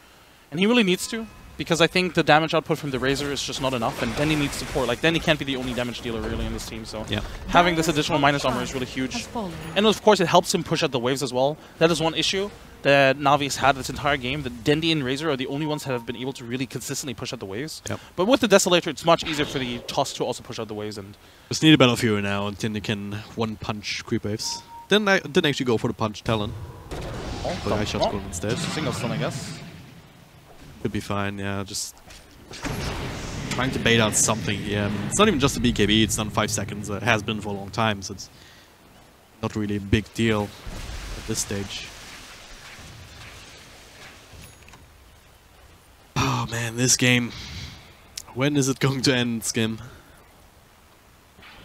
And he really needs to, because I think the damage output from the Razor is just not enough, and then he needs support. Like, then he can't be the only damage dealer really in this team, so having this additional minus armor is really huge. And of course, it helps him push out the waves as well. That is one issue that Navi's had this entire game. The Dendi and Razor are the only ones that have been able to really consistently push out the waves. But with the Desolator, it's much easier for the Toss to also push out the waves. And
just need a Battle Fury now, and then they can one-punch creep waves. Didn't actually go for the punch Talon. But I shot Golden instead.
Single stun, I guess.
Could be fine, yeah, just trying to bait out something here. I mean, it's not even just a BKB, it's done 5 seconds. It has been for a long time, so it's not really a big deal at this stage. Oh man, this game. When is it going to end, Skim?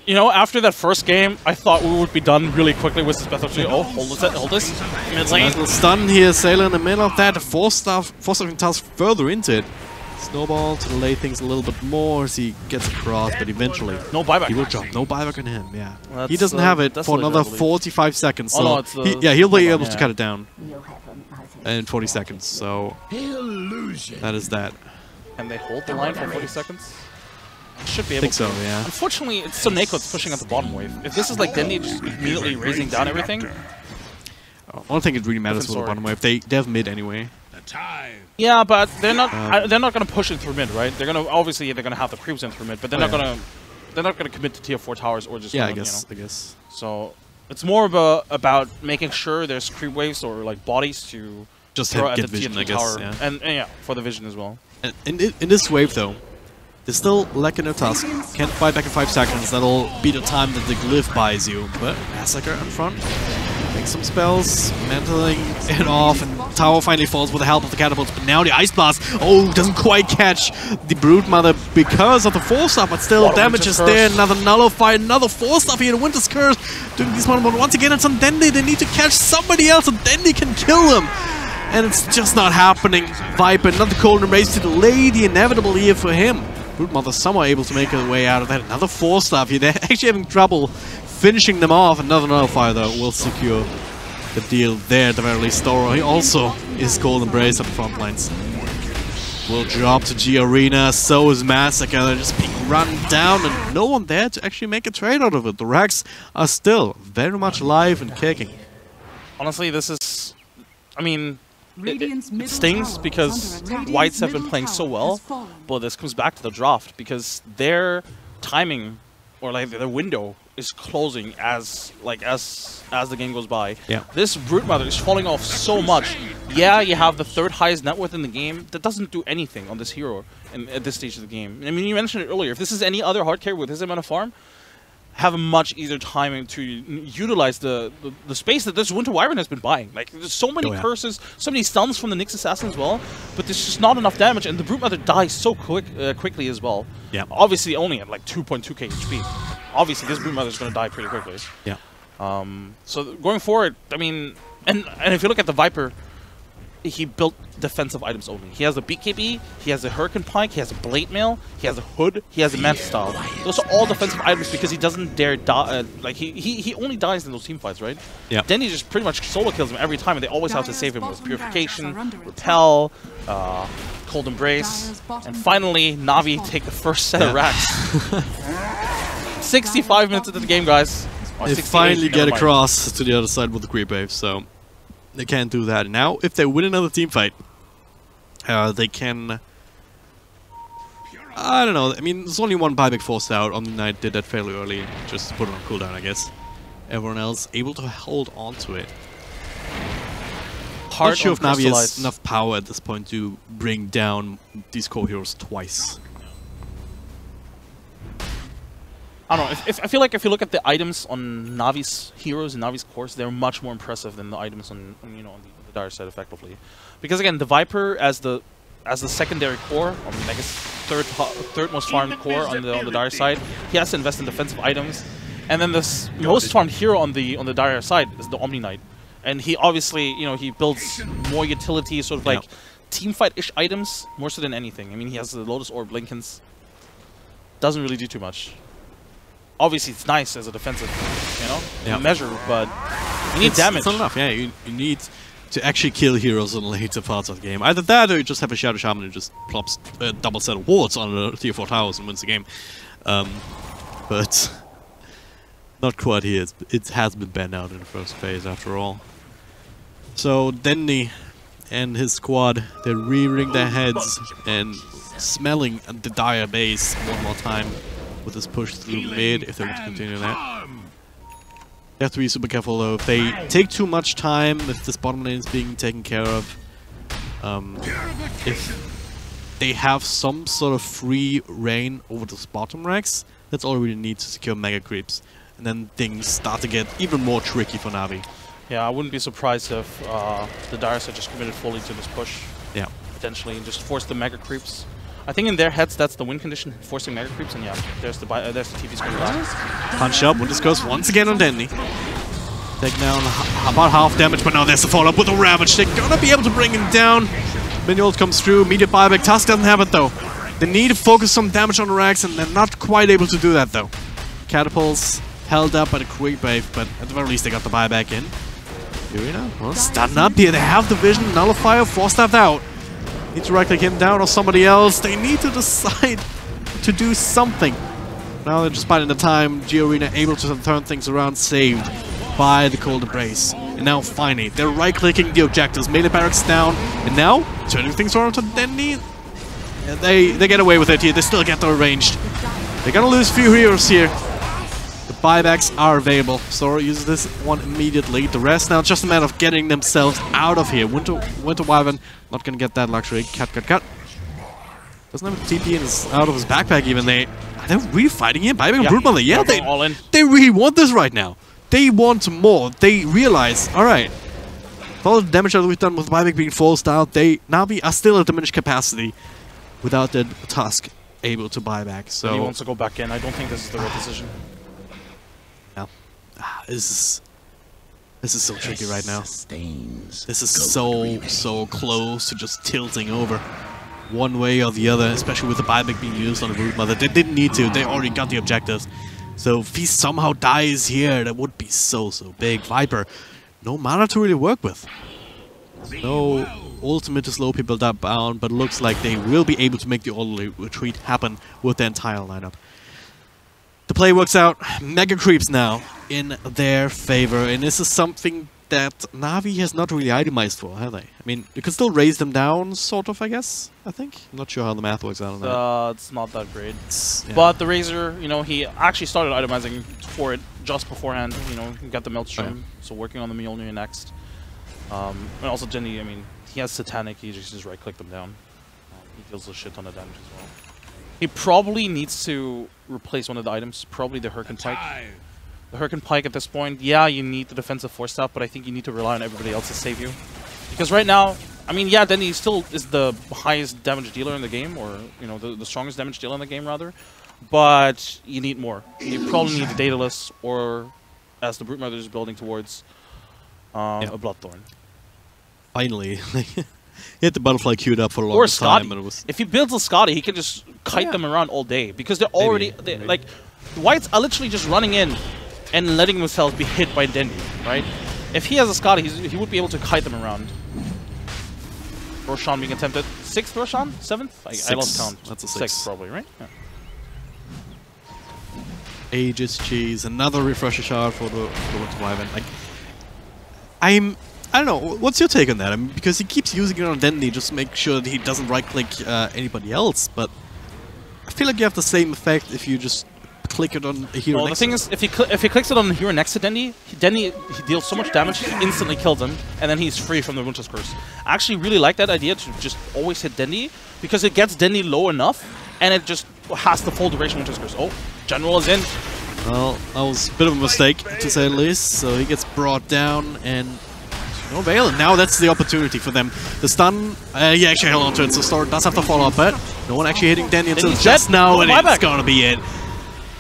You know, after that first game, I thought we would be done really quickly with this Battle Fury. Oh, hold this. Mid lane.
Little stun here, Sailor in the middle of that. Forcing Task further into it. Snowball to delay things a little bit more as he gets across, but eventually
no buyback.
He will jump. No buyback on him, yeah.
Well,
he doesn't have it for another 45 seconds, so he'll be able to cut it down in 40 seconds, so that is that.
Can they hold the line for 40 seconds? Should be able
I think so, yeah.
Unfortunately, it's Soneko that's pushing at the bottom wave. If this is like Dendi just immediately raising down everything...
I don't think it really matters for the bottom wave. They have mid anyway.
Yeah, but they're not going to push it through mid, right? They're going to obviously they're going to have the creeps in through mid, but they're not going to commit to tier 4 towers or just
I guess.
So it's more about making sure there's creep waves or like bodies to
just
throw at
get
the
vision,
tier 2 tower, and yeah, for the vision as well.
And in this wave though, they're still lacking their task. Can't fight back in 5 seconds. That'll be the time that the glyph buys you. But Massacre in front. Make some spells, mantling it off, and tower finally falls with the help of the catapults. But now the Ice Blast, doesn't quite catch the Broodmother because of the 4-star, but still damage is there. Another Nullify, another 4-star here. The Winter's Curse doing this one, but once again it's on Dendi. They need to catch somebody else, and Dendi can kill them. And it's just not happening. Viper, another Golden Race to delay the inevitable here for him. Broodmother somehow able to make her way out of that. Another 4-star here. They're actually having trouble finishing them off. Another Nullify though will secure the deal there at the very least. Storo, he also is Golden Brace at the front lines. Will drop to G Arena, so is Massacre. They're just being run down and no one there to actually make a trade out of it. The Rags are still very much alive and kicking.
Honestly, this is... I mean... It stings because Whites have been playing so well, but this comes back to the draft because their timing or like the window is closing as the game goes by.
Yeah.
This Brute Mother is falling off so much. Yeah, you have the third highest net worth in the game. That doesn't do anything on this hero at this stage of the game. I mean, you mentioned it earlier. If this is any other hard carry with his amount of farm, have a much easier time to utilize the space that this Winter Wyvern has been buying. Like, there's so many curses, so many stuns from the Nyx Assassin as well, but there's just not enough damage, and the Brute Mother dies so quickly as well.
Yeah.
Obviously, only at like 2.2k HP. Obviously, this Brute Mother is going to die pretty quickly.
Yeah.
So going forward, I mean, and if you look at the Viper, he built defensive items only. He has a BKB, he has a Hurricane Pike, he has a Blade Mail, he has a Hood, he has a Manta Style. Those are all defensive items because he doesn't dare die. Like he only dies in those team fights, right?
Yeah.
Then he just pretty much solo kills him every time, and they always have to save him with Purification, Repel, Cold Embrace, and finally NaVi take the first set of racks. 65 minutes into the game, guys.
They finally get across to the other side with the creep wave, so they can't do that. Now, if they win another team fight, they can... I don't know. I mean, there's only one buyback forced out. Omni-Knight did that fairly early, just to put it on cooldown, I guess. Everyone else able to hold on to it. Not sure if NaVi has enough power at this point to bring down these core heroes twice.
I don't know. I feel like if you look at the items on Navi's heroes and Navi's cores, they're much more impressive than the items on the dire side, effectively. Because again, the Viper as the secondary core, I guess third most farmed core on the dire side, he has to invest in defensive items, and then the most farmed hero on the dire side is the Omni-Knight, and he obviously he builds more utility, sort of like team fight-ish items more so than anything. I mean, he has the Lotus Orb Blinkens, doesn't really do too much. Obviously, it's nice as a defensive, measure, but you need damage.
It's not enough. Yeah, you need to actually kill heroes in later parts of the game. Either that, or you just have a Shadow Shaman who just plops a double set of wards on the tier 4 towers and wins the game. But not quite here. It has been banned out in the first phase, after all. So Denny and his squad, they're rearing their heads and smelling the dire base one more time with this push through mid, if they want to continue that. They have to be super careful though. If they take too much time, if this bottom lane is being taken care of, if they have some sort of free reign over those bottom racks, that's all we really need to secure mega creeps. And then things start to get even more tricky for NaVi.
Yeah, I wouldn't be surprised if the dire side just committed fully to this push.
Yeah.
Potentially, and just force the mega creeps. I think in their heads that's the win condition, forcing mega creeps, and yeah, there's the TV's going back.
Punch up, Winter's Curse once again on Denny. Take down about half damage, but now there's the follow-up with the Ravage. They're gonna be able to bring him down. Minions comes through, immediate buyback. Tusk doesn't have it though. They need to focus some damage on the racks, and they're not quite able to do that though. Catapults held up by the creep wave, but at the very least they got the buyback in. Well, starting up here, they have the vision, Nullifier, Force-Staffed out. Need to right-click him down or somebody else. They need to decide to do something. Now they're just biding the time. G-Arena able to turn things around, saved by the Cold Embrace. And now finally, they're right-clicking the objectives. Melee barracks down, and now turning things around to Denny. They get away with it here. They still get the ranged. They're gonna lose a few heroes here. The buybacks are available. Sora uses this one immediately. The rest now just a matter of getting themselves out of here. Winter Wyvern not gonna get that luxury. Cut. Doesn't have a TP out of his backpack even. Are they really fighting him? Buyback Brute Mother. Yeah, they really want this right now. They want more. They realize, alright, all the damage that we've done with buyback being forced out, NaVi are still at diminished capacity without the Tusk able to buy back. So
he wants to go back in. I don't think this is the right decision.
Yeah. This is so tricky right now. This is so close to just tilting over one way or the other, especially with the buyback being used on the Brute Mother. They didn't need to. They already got the objectives. So if he somehow dies here, that would be so big. Viper, no mana to really work with. No ultimate to slow people down, but looks like they will be able to make the orderly retreat happen with the entire lineup. The play works out. Mega creeps now in their favor, and this is something that NaVi has not really itemized for, have they? I mean, you can still raise them down, sort of, I guess, I think. I'm not sure how the math works out on that.
It's not that great.
Yeah.
But the Razor, you know, he actually started itemizing for it just beforehand. You know, he got the Maelstrom, so working on the Mjolnir next. And also Jenny, I mean, he has Satanic, he just right-click them down. He deals a shit ton of damage as well. He probably needs to replace one of the items, probably the Hurricane Pike. The Hurricane Pike at this point, yeah, you need the defensive force staff, but I think you need to rely on everybody else to save you. Because right now, I mean, yeah, Denny still is the highest damage dealer in the game, or, you know, the strongest damage dealer in the game, rather. But you need more. You probably need the Daedalus, or, as the Brute Mother is building towards, a Bloodthorn.
Finally. He had the Butterfly queued up for a long
Or
time.
Scotty.
And it was
If he builds a Scotty, he can just kite them around all day. Because they're already, like, the Whites are literally just running in and letting themselves be hit by Dendy, right? If he has a Scotty, he would be able to kite them around. Roshan being attempted. 6th Roshan? 7th? I lost count.
That's a
6th probably, right? Yeah.
Aegis cheese, another refresher shard for the Winter Wyvern. Like, I don't know, what's your take on that? I mean, because he keeps using it on Dendy just to make sure that he doesn't right-click anybody else, but I feel like you have the same effect if you just click it on a hero
Well, the
next
thing
to
is, if he clicks it on the hero next to Dendy, he deals so much damage, he instantly kills him, and then he's free from the Winter's Curse. I actually really like that idea to just always hit Dendy, because it gets Dendy low enough, and it just has the full duration Winter's Curse. Oh, General is in.
Well, that was a bit of a mistake, to say the least, so he gets brought down, and no bail, and now that's the opportunity for them. The stun, he actually held onto it, so Star does have to follow up, but no one actually hitting Dendy until just now, and it's gonna be it.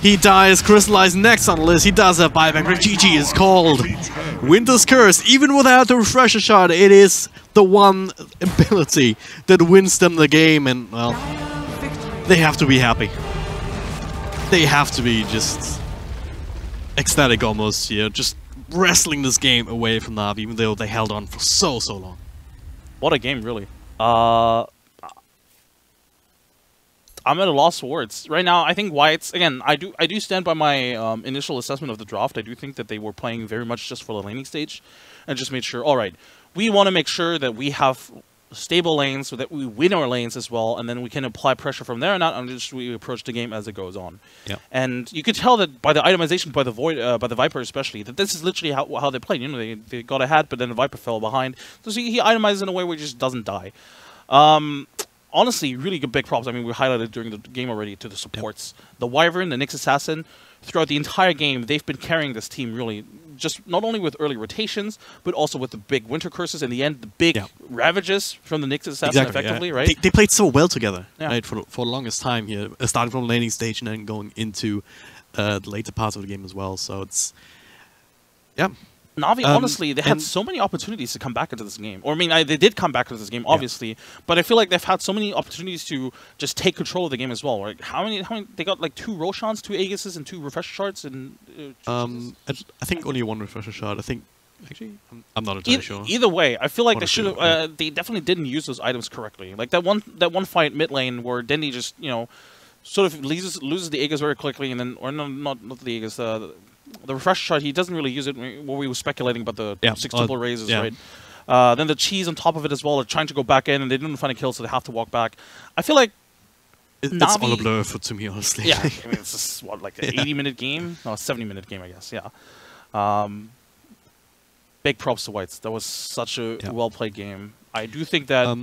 He dies, Crystallized next on the list. He does have buyback, but GG is called. Winter's Curse, even without the refresher shard, it is the one ability that wins them the game, and, well, they have to be happy. They have to be just ecstatic almost here, just wrestling this game away from NaVi, even though they held on for so long.
What a game, really. I'm at a loss for words. Right now, I think Whites, again, I do stand by my initial assessment of the draft. I do think that they were playing very much just for the laning stage and just made sure, all right, we want to make sure that we have stable lanes so that we win our lanes as well, and then we can apply pressure from there and out, and just we approach the game as it goes on.
Yeah.
And you could tell that by the itemization by the by the Viper especially, that this is literally how they played. You know, they got ahead, but then the Viper fell behind. So he itemized in a way where he just doesn't die. Honestly, really big props. I mean, we highlighted during the game already to the supports. Yep. The Wyvern, the Nyx Assassin, throughout the entire game, they've been carrying this team really, just not only with early rotations, but also with the big Winter Curses in the end, the big Ravages from the Nyx Assassin effectively, right?
They played so well together, right, for the longest time here, starting from the laning stage and then going into the later parts of the game as well, so it's, yeah.
NaVi, honestly, they had so many opportunities to come back into this game. Or, I mean, they did come back into this game, obviously. But I feel like they've had so many opportunities to just take control of the game as well. Right? How many? They got like 2 Roshans, 2 Aegises, and 2 refresher shards. And
I think only 1 refresher shard. I think actually, I'm not entirely sure.
Either way, I feel like they should have. They definitely didn't use those items correctly. Like that one fight mid lane where Dendy just sort of loses the Aegis very quickly, and then not the Aegis. The refresh shot, he doesn't really use it. What we were speculating about the 6-triple raises, right? Then the cheese on top of it as well. They're trying to go back in, and they didn't find a kill, so they have to walk back. I feel like
it's all a blur to me, honestly.
Yeah, I mean, it's just, what, like an 80-minute game? No, a 70-minute game, I guess, yeah. Big props to Whites. That was such a well-played game. I do think that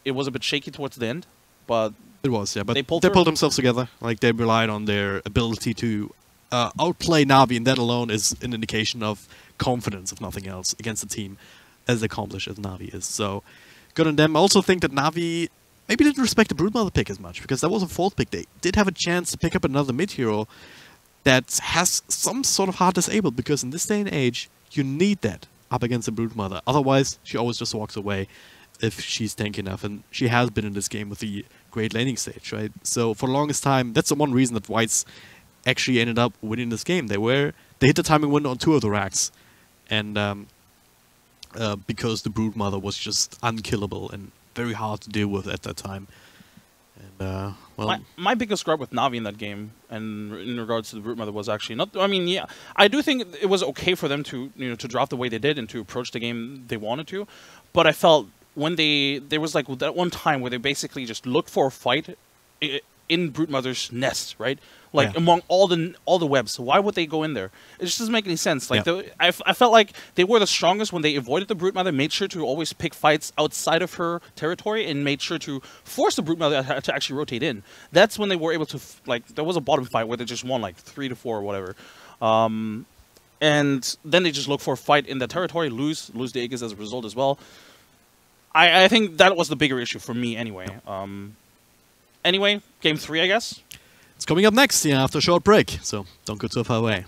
it was a bit shaky towards the end, but...
It was, yeah, but they pulled themselves together. Like, they relied on their ability to outplay NaVi, and that alone is an indication of confidence, if nothing else, against a team as accomplished as NaVi is. So, good on them. I also think that NaVi maybe didn't respect the Broodmother pick as much, because that was a 4th pick. They did have a chance to pick up another mid-hero that has some sort of hard disabled, because in this day and age, you need that up against the Broodmother. Otherwise, she always just walks away if she's tanky enough, and she has been in this game with the great laning stage, right? So, for the longest time, that's the one reason that Whites actually ended up winning this game. They hit the timing window on 2 of the racks, and because the Broodmother was just unkillable and very hard to deal with at that time. And Well,
my biggest gripe with NaVi in that game, and in regards to the Brute Mother, was actually not. I mean, yeah, I do think it was okay for them to to draft the way they did and to approach the game they wanted to, but I felt when there was like that one time where they basically just looked for a fight in Brute Mother's nest, right? Like among all the webs. Why would they go in there? It just doesn't make any sense. Like I felt like they were the strongest when they avoided the Brute Mother, made sure to always pick fights outside of her territory, and made sure to force the Brute Mother to actually rotate in. That's when they were able to like. There was a bottom fight where they just won like 3-4 or whatever, and then they just look for a fight in that territory, lose the Aegis as a result as well. I think that was the bigger issue for me anyway. Anyway, game 3, I guess.
It's coming up next, after a short break, so don't go too far away.